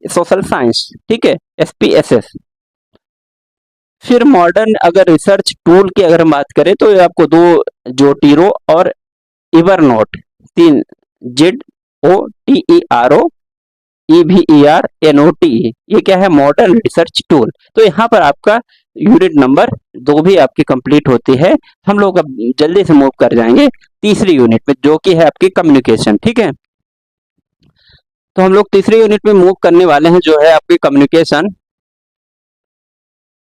social science. ठीक है, एसपीएसएस। फिर मॉडर्न अगर रिसर्च टूल की अगर हम बात करें तो आपको दो, जोटीरो और इवरनोट, तीन, ZOTERO EVERNOT, ये क्या है, मॉडर्न रिसर्च टूल। तो यहाँ पर आपका यूनिट नंबर 2 भी आपकी कंप्लीट होती है। हम लोग अब जल्दी से मूव कर जाएंगे तीसरी यूनिट में, जो कि है आपकी कम्युनिकेशन। ठीक है, तो हम लोग तीसरी यूनिट में मूव करने वाले हैं, जो है आपकी कम्युनिकेशन।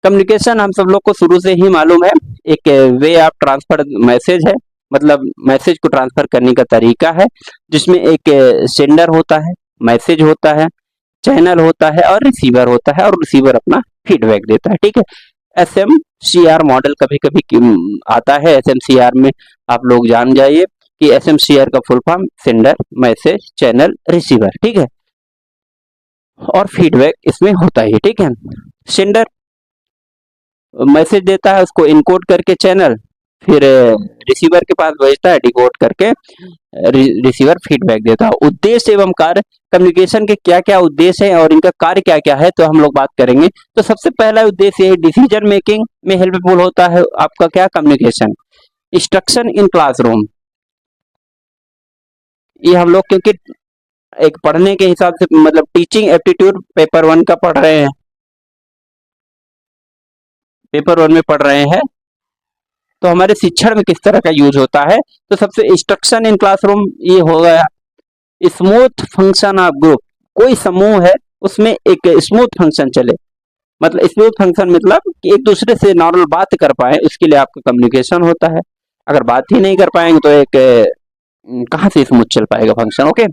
कम्युनिकेशन हम सब लोग को शुरू से ही मालूम है, एक वे ऑफ ट्रांसफर मैसेज है, मतलब मैसेज को ट्रांसफर करने का तरीका है, जिसमें एक सेंडर होता है, मैसेज होता है, चैनल होता है और रिसीवर होता है, और रिसीवर अपना फीडबैक देता है। ठीक है, एसएमसीआर मॉडल कभी कभी आता है। एसएमसीआर में आप लोग जान जाइए कि एसएमसीआर का full form sender, message, channel, receiver. ठीक है, और फीडबैक इसमें होता है। ठीक है, सेंडर मैसेज देता है, उसको इनकोड करके चैनल, फिर रिसीवर के पास भेजता है डिकोड करके, रिसीवर फीडबैक देता है। उद्देश्य एवं कार्य, कम्युनिकेशन के क्या क्या उद्देश्य है और इनका कार्य क्या क्या है, तो हम लोग बात करेंगे। तो सबसे पहला उद्देश्य है डिसीजन मेकिंग में हेल्पफुल होता है आपका क्या, कम्युनिकेशन। इंस्ट्रक्शन इन क्लासरूम, ये हम लोग क्योंकि एक पढ़ने के हिसाब से, मतलब टीचिंग एप्टीट्यूड पेपर 1 का पढ़ रहे हैं, पेपर 1 में पढ़ रहे हैं, तो हमारे शिक्षण में किस तरह का यूज होता है। तो सबसे इंस्ट्रक्शन इन क्लासरूम ये हो गया, स्मूथ फंक्शन ऑफ ग्रुप, कोई समूह है उसमें एक स्मूथ फंक्शन चले, मतलब स्मूथ फंक्शन मतलब कि एक दूसरे से नॉर्मल बात कर पाए, उसके लिए आपका कम्युनिकेशन होता है। अगर बात ही नहीं कर पाएंगे तो एक कहाँ से स्मूथ चल पाएगा फंक्शन। ओके,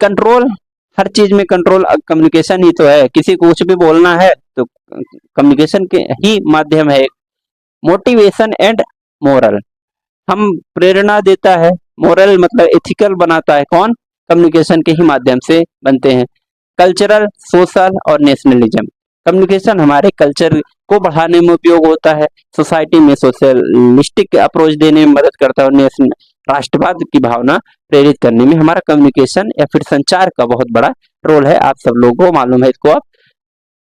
कंट्रोल, हर चीज में कंट्रोल कम्युनिकेशन ही तो है, किसी को कुछ भी बोलना है तो कम्युनिकेशन के ही माध्यम है। मोटिवेशन एंड मोरल, हम प्रेरणा देता है, मोरल मतलब एथिकल बनाता है, कौन, कम्युनिकेशन के ही माध्यम से बनते हैं। कल्चरल, सोशल और नेशनलिज्म, कम्युनिकेशन हमारे कल्चर को बढ़ाने में उपयोग होता है, सोसाइटी में सोशलिस्टिक अप्रोच देने में मदद करता है, और नेशनल, राष्ट्रवाद की भावना प्रेरित करने में हमारा कम्युनिकेशन या फिर संचार का बहुत बड़ा रोल है। आप सब लोगों को मालूम है, इसको आप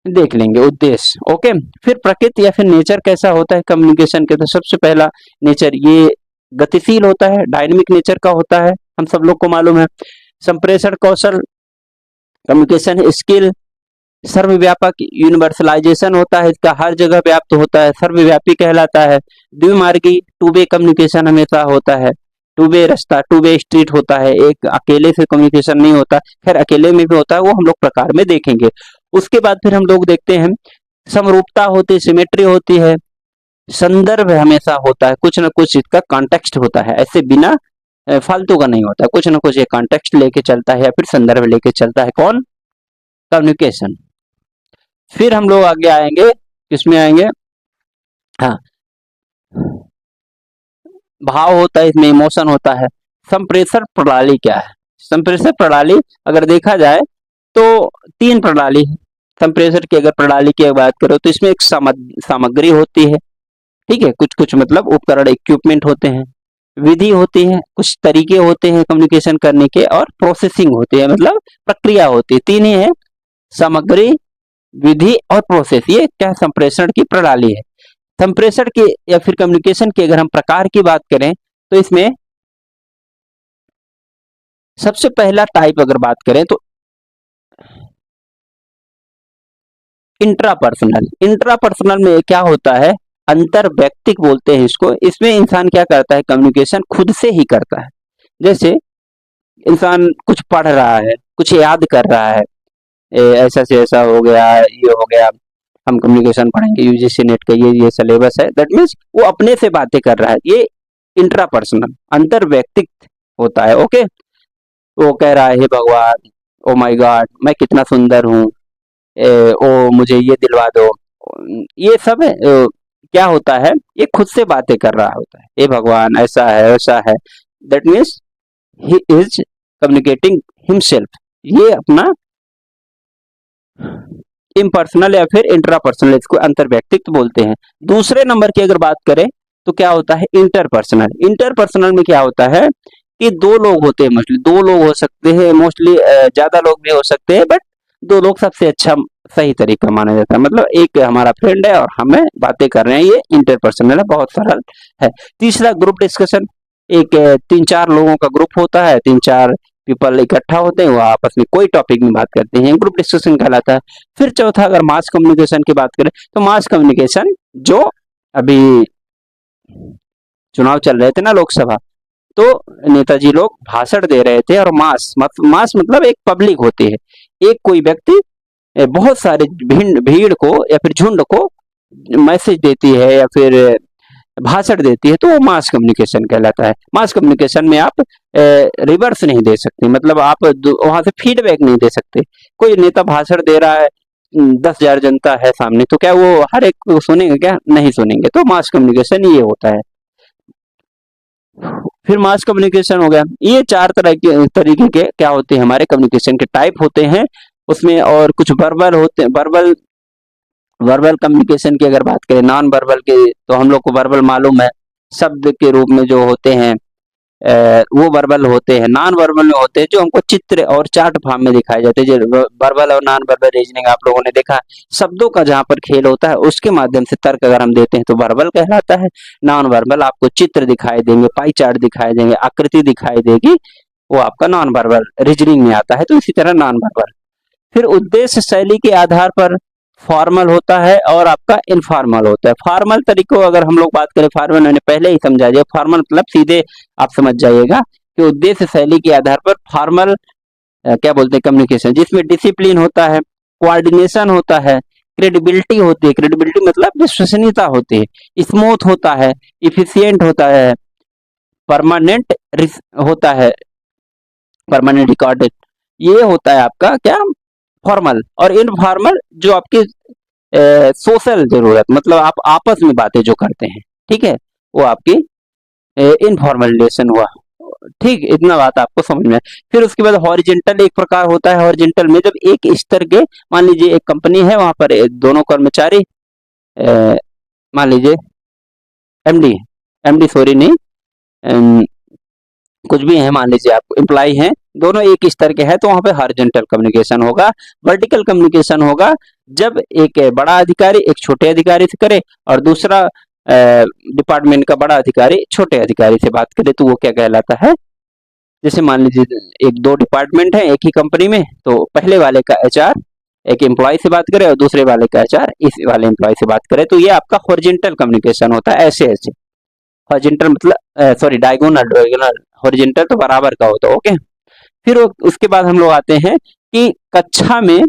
देख लेंगे उद्देश्य। ओके, फिर प्रकृति या फिर नेचर कैसा होता है कम्युनिकेशन के, तो सबसे पहला नेचर ये गतिशील होता है, डायनेमिक नेचर का होता है, हम सब लोग को मालूम है। संप्रेषण कौशल, कम्युनिकेशन स्किल, सर्वव्यापक, यूनिवर्सलाइजेशन होता है इसका, हर जगह व्याप्त होता है, सर्वव्यापी कहलाता है। द्विमार्गी, टू वे कम्युनिकेशन हमेशा होता है, टू वे रास्ता, टू वे स्ट्रीट होता है, एक अकेले से कम्युनिकेशन नहीं होता, खैर अकेले में भी होता है, वो हम लोग प्रकार में देखेंगे। उसके बाद फिर हम लोग देखते हैं समरूपता होती है, सिमेट्री होती है, संदर्भ हमेशा होता है, कुछ ना कुछ इसका कॉन्टेक्स्ट होता है, ऐसे बिना फालतू का नहीं होता, कुछ ना कुछ ये कॉन्टेक्स्ट लेके चलता है या फिर संदर्भ लेके चलता है, कौन, कम्युनिकेशन। फिर हम लोग आगे आएंगे, किसमें आएंगे, हाँ, भाव होता है, इसमें इमोशन होता है। संप्रेषण प्रणाली क्या है? संप्रेषण प्रणाली अगर देखा जाए तो तीन प्रणाली है। संप्रेषण की अगर प्रणाली की बात करो तो इसमें एक सामग्री होती है, ठीक है, कुछ कुछ मतलब उपकरण इक्विपमेंट होते हैं, विधि होती है, कुछ तरीके होते हैं कम्युनिकेशन करने के, और प्रोसेसिंग होती है मतलब प्रक्रिया होती है। तीन ही है, सामग्री, विधि और प्रोसेस। ये क्या संप्रेषण की प्रणाली है। संप्रेषण की या फिर कम्युनिकेशन की अगर हम प्रकार की बात करें तो इसमें सबसे पहला टाइप अगर बात करें तो इंट्रापर्सनल। इंट्रापर्सनल में क्या होता है, अंतर व्यक्तिक बोलते हैं इसको। इसमें इंसान क्या करता है, कम्युनिकेशन खुद से ही करता है। जैसे इंसान कुछ पढ़ रहा है, कुछ याद कर रहा है, ऐसा से ऐसा हो गया, ये हो गया, हम कम्युनिकेशन पढ़ेंगे, यूजीसी नेट का ये सिलेबस है, दैट मीन्स वो अपने से बातें कर रहा है। ये इंट्रापर्सनल अंतर व्यक्तिक होता है। ओके, वो कह रहा है, हे भगवान, ओ माय गॉड, मैं कितना सुंदर हूँ, ओ मुझे ये दिलवा दो, ये सब क्या होता है, ये खुद से बातें कर रहा होता है, हे भगवान ऐसा है वैसा है, that means he is communicating himself. ये अपना इम्पर्सनल या फिर इंट्रापर्सनल, इसको अंतर व्यक्तित्व बोलते हैं। दूसरे नंबर की अगर बात करें तो क्या होता है, इंटरपर्सनल। इंटरपर्सनल में क्या होता है कि दो लोग होते हैं, मोस्टली दो लोग हो सकते हैं, मोस्टली ज्यादा लोग भी हो सकते हैं, बट दो लोग सबसे अच्छा सही तरीका माना जाता है। मतलब एक हमारा फ्रेंड है और हमें बातें कर रहे हैं, ये इंटरपर्सनल है, बहुत सरल है। तीसरा ग्रुप डिस्कशन। एक तीन चार लोगों का ग्रुप होता है, तीन चार पीपल इकट्ठा होते हैं, वो आपस में कोई टॉपिक में बात करते हैं, ग्रुप डिस्कशन कहलाता है। फिर चौथा अगर मास कम्युनिकेशन की बात करें तो मास कम्युनिकेशन जो अभी चुनाव चल रहे थे ना, लोकसभा, तो नेताजी लोग भाषण दे रहे थे और मास मतलब एक पब्लिक होती है, एक कोई व्यक्ति बहुत सारे भीड़ को या फिर झुंड को मैसेज देती है या फिर भाषण देती है, तो वो मास कम्युनिकेशन कहलाता है। मास कम्युनिकेशन में आप रिवर्स नहीं दे सकते, मतलब आप वहां से फीडबैक नहीं दे सकते। कोई नेता भाषण दे रहा है, 10,000 जनता है सामने, तो क्या वो हर एक को सुनेंगे? क्या नहीं सुनेंगे। तो मास कम्युनिकेशन ये होता है। फिर मास कम्युनिकेशन हो गया। ये चार तरह के तरीके के क्या होते हैं, हमारे कम्युनिकेशन के टाइप होते हैं उसमें। और कुछ वर्बल होते हैं, वर्बल कम्युनिकेशन की अगर बात करें, नॉन वर्बल के, तो हम लोग को वर्बल मालूम है, शब्द के रूप में जो होते हैं वो वर्बल होते हैं। नॉन वर्बल में होते हैं जो हमको चित्र और चार्ट फॉर्म में दिखाए जाते हैं। जो वर्बल और नॉन वर्बल रीजनिंग आप लोगों ने देखा, शब्दों का जहां पर खेल होता है उसके माध्यम से तर्क अगर हम देते हैं तो वर्बल कहलाता है। नॉन वर्बल आपको चित्र दिखाई देंगे, पाई चार्ट दिखाई देंगे, आकृति दिखाई देगी, वो आपका नॉन वर्बल रीजनिंग में आता है। तो इसी तरह नॉन वर्बल। फिर उद्देश्य शैली के आधार पर फॉर्मल होता है और आपका इनफॉर्मल होता है। फॉर्मल तरीकों अगर हम लोग बात करें, फॉर्मल मैंने पहले ही समझा दिया, फॉर्मल मतलब सीधे आप समझ जाइएगा कि उद्देश्य शैली के आधार पर फॉर्मल क्या बोलते हैं, कम्युनिकेशन, जिसमें डिसिप्लिन होता है, कोऑर्डिनेशन होता है, क्रेडिबिलिटी होती है, क्रेडिबिलिटी मतलब विश्वसनीयता होती है, स्मूथ होता है, इफिशियंट होता है, परमानेंट होता है, परमानेंट रिकॉर्डेड। ये होता है आपका क्या, फॉर्मल। और इनफॉर्मल जो आपकी सोशल जरूरत, मतलब आप आपस में बातें जो करते हैं, ठीक है, वो आपकी इनफॉर्मल रिलेशन हुआ। ठीक, इतना बात आपको समझ में आए। फिर उसके बाद हॉरिजेंटल एक प्रकार होता है। हॉरिजेंटल में जब एक स्तर के, मान लीजिए एक कंपनी है, वहां पर दोनों कर्मचारी, मान लीजिए एमडी, एमडी सॉरी नहीं, कुछ भी है, मान लीजिए आप एम्प्लॉय हैं, दोनों एक स्तर के हैं, तो वहां पे हॉरिजॉन्टल कम्युनिकेशन होगा। वर्टिकल कम्युनिकेशन होगा जब एक बड़ा अधिकारी एक छोटे अधिकारी से करे और दूसरा डिपार्टमेंट का बड़ा अधिकारी छोटे अधिकारी से बात करे, तो वो क्या कहलाता है। जैसे मान लीजिए एक दो डिपार्टमेंट है एक ही कंपनी में, तो पहले वाले का एचआर एक एम्प्लॉय से बात करे और दूसरे वाले का एचआर इस वाले एम्प्लॉय से बात करे, तो ये आपका हॉरिजॉन्टल कम्युनिकेशन होता है। ऐसे ऐसे हॉरिजॉन्टल मतलब सॉरी डायगोनल, डायगोनल, हॉरिजॉन्टल तो बराबर का होता है। ओके। फिर उसके बाद हम लोग आते हैं कि कक्षा में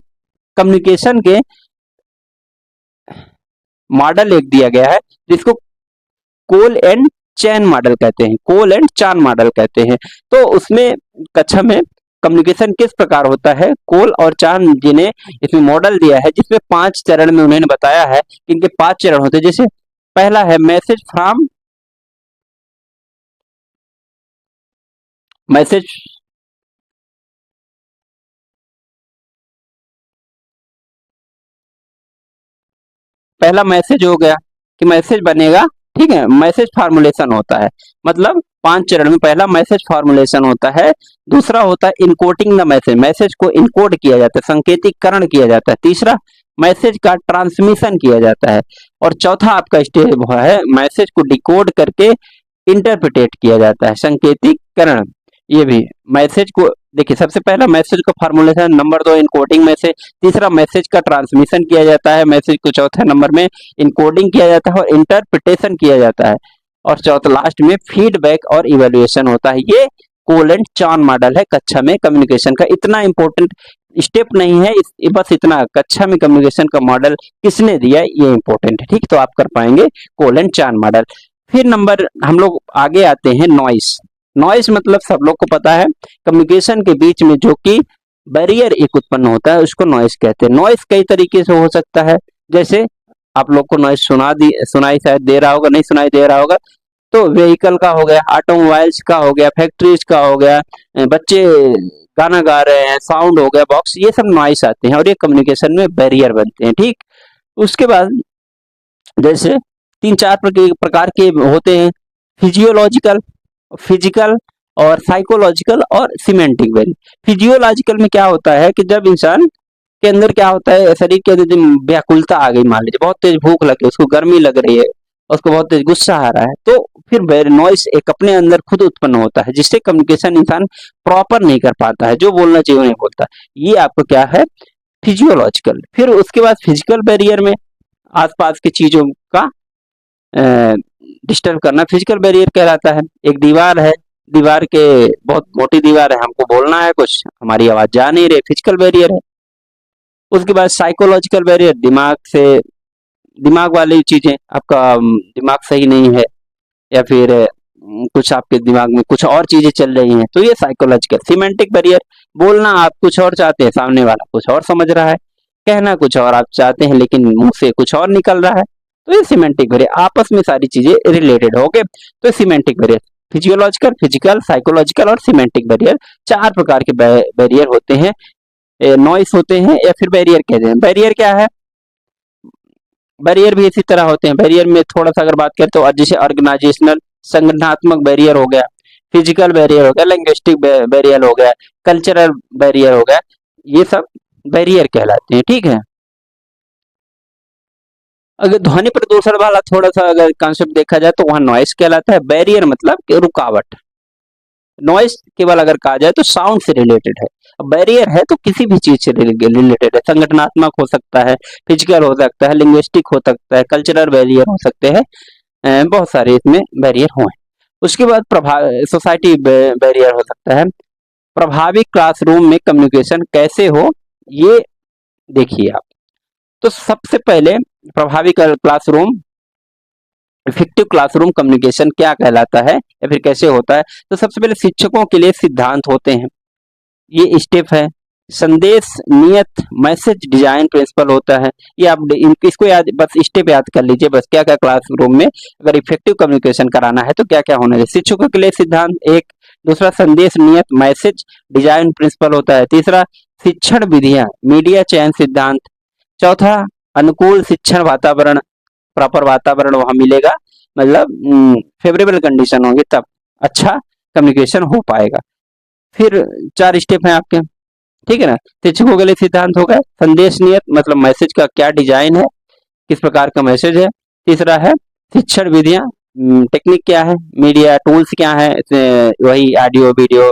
कम्युनिकेशन के मॉडल एक दिया गया है जिसको कोल एंड चैन मॉडल कहते हैं, कोल एंड चान मॉडल कहते हैं। तो उसमें कक्षा में कम्युनिकेशन किस प्रकार होता है, कोल और चान जी ने इसमें मॉडल दिया है, जिसमें 5 चरण में उन्होंने बताया है कि इनके 5 चरण होते हैं। जैसे पहला है मैसेज फ्रॉम मैसेज पहला मैसेज हो गया कि मैसेज बनेगा, ठीक है, मैसेज फॉर्मुलेशन होता है, मतलब 5 चरण में पहला मैसेज फॉर्मुलेशन होता है, दूसरा होता है इनकोडिंग द मैसेज, मैसेज को इनकोड किया जाता है, संकेतीकरण किया जाता है, तीसरा मैसेज का ट्रांसमिशन किया जाता है, और चौथा आपका स्टेप है मैसेज को डिकोड करके इंटरप्रिटेट किया जाता है, संकेतीकरण। ये भी मैसेज को देखिए, सबसे पहला मैसेज का फॉर्मुलेशन, नंबर 2 इनकोडिंग मैसेज, तीसरा मैसेज का ट्रांसमिशन किया जाता है मैसेज को, चौथा नंबर में इनकोडिंग किया जाता है और इंटरप्रिटेशन किया जाता है, और चौथा लास्ट में फीडबैक और इवेल्युएशन होता है। ये कोल एंड चार्न मॉडल है कक्षा में कम्युनिकेशन का। इतना इंपॉर्टेंट स्टेप नहीं है, बस इतना, कक्षा में कम्युनिकेशन का मॉडल किसने दिया ये इंपॉर्टेंट है, ठीक, तो आप कर पाएंगे कोल एंड चार्न मॉडल। फिर नंबर हम लोग आगे आते हैं नॉइस। नॉइस मतलब सब लोग को पता है, कम्युनिकेशन के बीच में जो कि बैरियर एक उत्पन्न होता है उसको नॉइस कहते हैं। नॉइस कई तरीके से हो सकता है, जैसे आप लोग को नॉइस सुनाई शायद दे रहा होगा, नहीं सुनाई दे रहा होगा, तो व्हीकल का हो गया, ऑटोमोबाइल्स का हो गया, फैक्ट्रीज का हो गया, बच्चे गाना गा रहे हैं, साउंड हो गया, बॉक्स, ये सब नॉइस आते हैं और ये कम्युनिकेशन में बैरियर बनते हैं, ठीक। उसके बाद जैसे 3-4 प्रकार के होते हैं, फिजियोलॉजिकल, फिजिकल और साइकोलॉजिकल और सिमेंटिक बैरियर। फिजियोलॉजिकल में क्या होता है कि जब इंसान के अंदर क्या होता है, शरीर के अंदर व्याकुलता आ गई, मान लीजिए बहुत तेज भूख लगी, उसको गर्मी लग रही है, उसको बहुत तेज गुस्सा आ रहा है, तो फिर नॉइस एक अपने अंदर खुद उत्पन्न होता है, जिससे कम्युनिकेशन इंसान प्रॉपर नहीं कर पाता है, जो बोलना चाहिए नहीं बोलता। ये आपको क्या है, फिजियोलॉजिकल। फिर उसके बाद फिजिकल बैरियर में आसपास की चीजों का डिस्टर्ब करना फिजिकल बैरियर कहलाता है। एक दीवार है, दीवार के बहुत मोटी दीवार है, हमको बोलना है कुछ, हमारी आवाज जा नहीं रही, फिजिकल बैरियर है। उसके बाद साइकोलॉजिकल बैरियर, दिमाग वाली चीजें, आपका दिमाग सही नहीं है, या फिर कुछ आपके दिमाग में कुछ और चीजें चल रही हैं, तो ये साइकोलॉजिकल। सिमेंटिक बैरियर, बोलना आप कुछ और चाहते हैं, सामने वाला कुछ और समझ रहा है, कहना कुछ और आप चाहते हैं लेकिन मुंह से कुछ और निकल रहा है, तो ये सिमेंटिक बैरियर। आपस में सारी चीजें रिलेटेड हो गए, तो semantic barrier, physiological, physical, psychological और सिमेंटिक बैरियर, 4 प्रकार के बैरियर होते हैं, नॉइस होते हैं या फिर बैरियर कहते हैं। बैरियर क्या है, बैरियर भी इसी तरह होते हैं। बैरियर में थोड़ा सा अगर बात करें तो जैसे ऑर्गेनाइजेशनल, संगठनात्मक बैरियर हो गया, फिजिकल बैरियर हो गया, लिंग्विस्टिक बैरियर हो गया, कल्चरल बैरियर हो गया, ये सब बैरियर कहलाते हैं, ठीक है। अगर ध्वनि प्रदूषण वाला थोड़ा सा अगर कॉन्सेप्ट देखा जाए तो वहां नॉइस कहलाता है। बैरियर मतलब कि रुकावट, नॉइस केवल अगर कहा जाए तो साउंड से रिलेटेड है, बैरियर है तो किसी भी चीज से रिलेटेड है, संगठनात्मक हो सकता है, फिजिकल हो सकता है, लिंग्विस्टिक हो सकता है, कल्चरल बैरियर हो सकते हैं, बहुत सारे इसमें बैरियर हुए। उसके बाद सोसाइटी बैरियर हो सकता है। प्रभावी क्लासरूम में कम्युनिकेशन कैसे हो, ये देखिए आप। तो सबसे पहले प्रभावी क्लासरूम, इफेक्टिव क्लासरूम कम्युनिकेशन क्या कहलाता है या फिर कैसे होता है, तो सबसे पहले शिक्षकों के लिए सिद्धांत होते हैं, ये स्टेप है। संदेश नियत मैसेज डिजाइन प्रिंसिपल होता है, ये आप इसको याद, बस स्टेप याद कर लीजिए, बस क्या क्या क्लासरूम में अगर इफेक्टिव कम्युनिकेशन कराना है तो क्या क्या होना चाहिए। शिक्षकों के लिए सिद्धांत एक, दूसरा संदेश नियत मैसेज डिजाइन प्रिंसिपल होता है, तीसरा शिक्षण विधियां मीडिया चयन सिद्धांत, चौथा अनुकूल शिक्षण वातावरण, प्रॉपर वातावरण वहां मिलेगा, मतलब फेवरेबल कंडीशन होगी तब अच्छा कम्युनिकेशन हो पाएगा। फिर 4 स्टेप हैं आपके, ठीक है ना। शिक्षकों के लिए सिद्धांत हो गए, संदेश नियत मतलब मैसेज का क्या डिजाइन है, किस प्रकार का मैसेज है, तीसरा है शिक्षण विधियां, टेक्निक क्या है, मीडिया टूल्स क्या है, वही ऑडियो वीडियो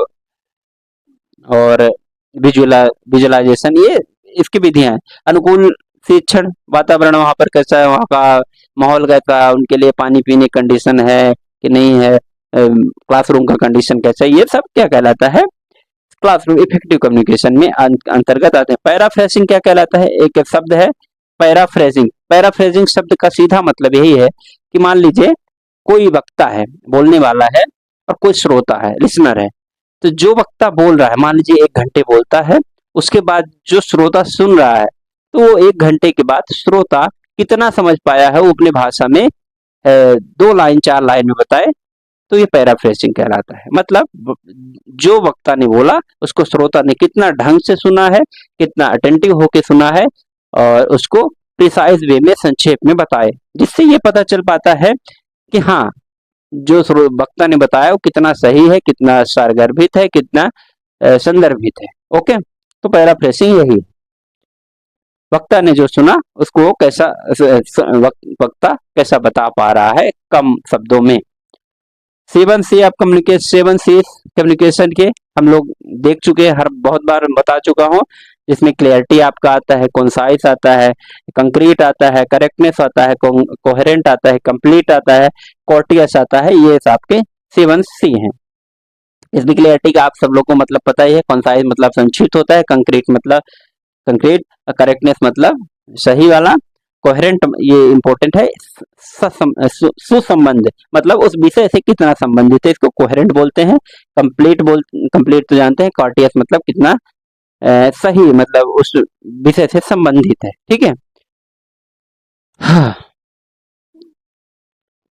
और विजुअलाइजेशन, ये इसकी विधियां हैं। अनुकूल शिक्षण वातावरण, वहां पर कैसा है, वहां का माहौल कैसा है, उनके लिए पानी पीने कंडीशन है कि नहीं है, क्लासरूम का कंडीशन कैसा है, ये सब क्या कहलाता है, क्लासरूम इफेक्टिव कम्युनिकेशन में अंतर्गत आते हैं। पैराफ्रेजिंग क्या कहलाता है, एक शब्द है पैराफ्रेजिंग। पैराफ्रेजिंग शब्द का सीधा मतलब यही है कि मान लीजिए कोई वक्ता है, बोलने वाला है, और कोई श्रोता है, लिसनर है, तो जो वक्ता बोल रहा है मान लीजिए 1 घंटे बोलता है, उसके बाद जो श्रोता सुन रहा है, तो वो 1 घंटे के बाद श्रोता कितना समझ पाया है वो अपने भाषा में 2 लाइन 4 लाइन में बताए, तो ये पैराफ्रेजिंग कहलाता है। मतलब जो वक्ता ने बोला उसको श्रोता ने कितना ढंग से सुना है, कितना अटेंटिव होके सुना है और उसको प्रिसाइज वे में संक्षेप में बताए, जिससे ये पता चल पाता है कि हाँ जो वक्ता ने बताया वो कितना सही है, कितना सारगर्भित है, कितना संदर्भित है। ओके, तो पैराफ्रेजिंग यही, वक्ता ने जो सुना उसको कैसा वक्ता कैसा बता पा रहा है कम शब्दों में। 7C आप कम्युनिकेशन के हम लोग देख चुके हैं, हर बहुत बार बता चुका हूँ, जिसमें क्लियरिटी आपका आता है, कॉन्साइज आता है, कंक्रीट आता है, करेक्टनेस आता है, कोहेरेंट आता है, कंप्लीट आता है, कोर्टियस आता है। ये आपके 7C हैं। इसमें क्लियरिटी का आप सब लोग को मतलब पता ही है, कॉन्साइज मतलब संक्षिप्त होता है, कंक्रीट मतलब कंक्रीट, करेक्टनेस मतलब सही वाला, कोहेरेंट ये इंपॉर्टेंट है, सुसंबंध मतलब उस विषय से कितना संबंधित है, इसको कोहेरेंट बोलते हैं। कंप्लीट तो जानते हैं, कॉर्टियस मतलब कितना सही मतलब उस विषय से संबंधित है। ठीक है, हाँ,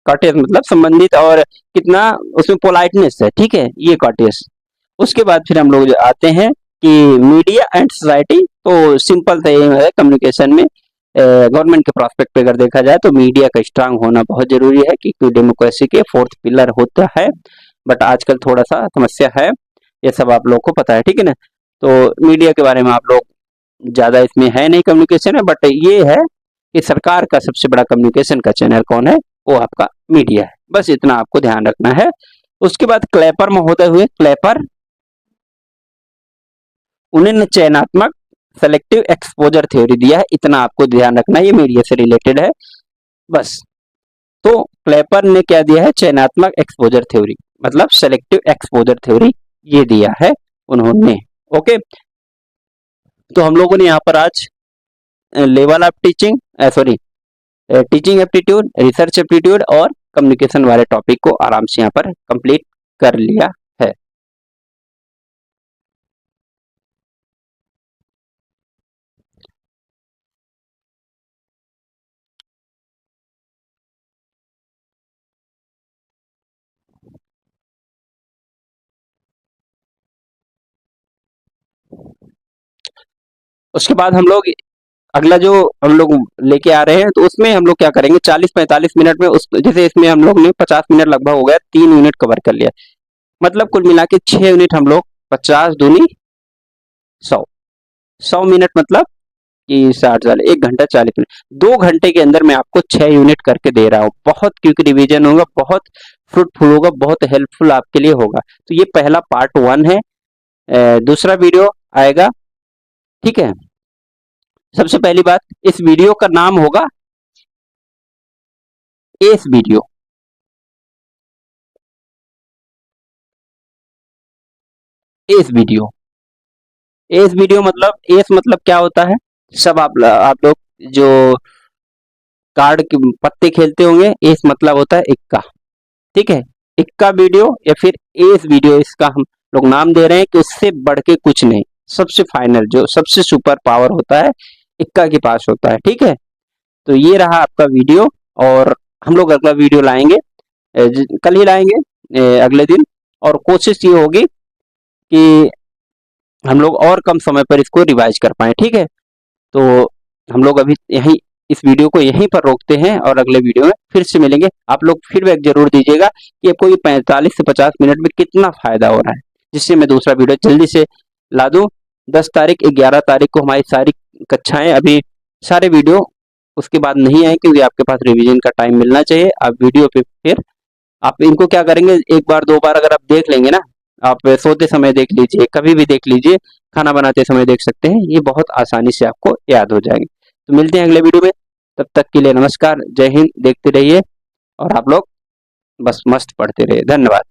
कॉर्टियस मतलब संबंधित और कितना उसमें पोलाइटनेस है। ठीक है, ये कॉर्टियस। उसके बाद फिर हम लोग आते हैं कि मीडिया एंड सोसाइटी। तो सिंपल तो ये है कम्युनिकेशन में गवर्नमेंट के प्रोस्पेक्ट पे अगर देखा जाए तो मीडिया का स्ट्रांग होना बहुत जरूरी है, क्योंकि डेमोक्रेसी के फोर्थ पिलर होता है। बट आजकल थोड़ा सा समस्या है, ये सब आप लोग को पता है। ठीक है ना, तो मीडिया के बारे में आप लोग ज्यादा इसमें है नहीं कम्युनिकेशन है, बट ये है कि सरकार का सबसे बड़ा कम्युनिकेशन का चैनल कौन है, वो आपका मीडिया है। बस इतना आपको ध्यान रखना है। उसके बाद क्लैपर महोदय हुए, क्लैपर उन्होंने चयनात्मक सेलेक्टिव एक्सपोजर थ्योरी दिया है, इतना आपको ध्यान रखना है, ये मीडिया से रिलेटेड है बस। तो क्लैपर ने क्या दिया है, चयनात्मक एक्सपोजर थ्योरी मतलब सेलेक्टिव एक्सपोजर थ्योरी ये दिया है उन्होंने। ओके, तो हम लोगों ने यहाँ पर आज level of teaching teaching aptitude, research aptitude और कम्युनिकेशन वाले टॉपिक को आराम से यहाँ पर कंप्लीट कर लिया है। उसके बाद हम लोग अगला जो हम लोग लेके आ रहे हैं, तो उसमें हम लोग क्या करेंगे 40-45 मिनट में उस जैसे इसमें हम लोग ने 50 मिनट लगभग हो गया, 3 यूनिट कवर कर लिया, मतलब कुल मिला के 6 यूनिट हम लोग 50 दूनी 100 मिनट मतलब कि 1 घंटा 40 मिनट, 2 घंटे के अंदर मैं आपको 6 यूनिट करके दे रहा हूँ। बहुत क्विक रिवीजन होगा, बहुत फ्रूटफुल होगा, बहुत हेल्पफुल आपके लिए होगा। तो ये पहला पार्ट 1 है, दूसरा वीडियो आएगा। ठीक है, सबसे पहली बात इस वीडियो का नाम होगा S video. S video, S video मतलब एस मतलब क्या होता है, सब आप लोग जो कार्ड के पत्ते खेलते होंगे, एस मतलब होता है इक्का। ठीक है, इक्का वीडियो या फिर एस वीडियो, इसका हम लोग नाम दे रहे हैं कि उससे बढ़ के कुछ नहीं, सबसे फाइनल जो सबसे सुपर पावर होता है इक्का के पास होता है। ठीक है, तो ये रहा आपका वीडियो और हम लोग अगला वीडियो लाएंगे, कल ही लाएंगे, अगले दिन। और कोशिश ये होगी कि हम लोग और कम समय पर इसको रिवाइज कर पाए। ठीक है, तो हम लोग अभी यहीं इस वीडियो को यहीं पर रोकते हैं और अगले वीडियो में फिर से मिलेंगे। आप लोग फीडबैक जरूर दीजिएगा कि आपको ये 45 से 50 मिनट में कितना फायदा हो रहा है, जिससे मैं दूसरा वीडियो जल्दी से ला दूं। 10 तारीख 11 तारीख को हमारी सारी कक्षाएं, अभी सारे वीडियो उसके बाद नहीं आए, क्योंकि आपके पास रिवीजन का टाइम मिलना चाहिए। आप वीडियो पे फिर आप इनको क्या करेंगे, एक बार 2 बार अगर आप देख लेंगे ना, आप सोते समय देख लीजिए, कभी भी देख लीजिए, खाना बनाते समय देख सकते हैं, ये बहुत आसानी से आपको याद हो जाएंगे। तो मिलते हैं अगले वीडियो में, तब तक के लिए नमस्कार, जय हिंद, देखते रहिए और आप लोग बस मस्त पढ़ते रहिए। धन्यवाद।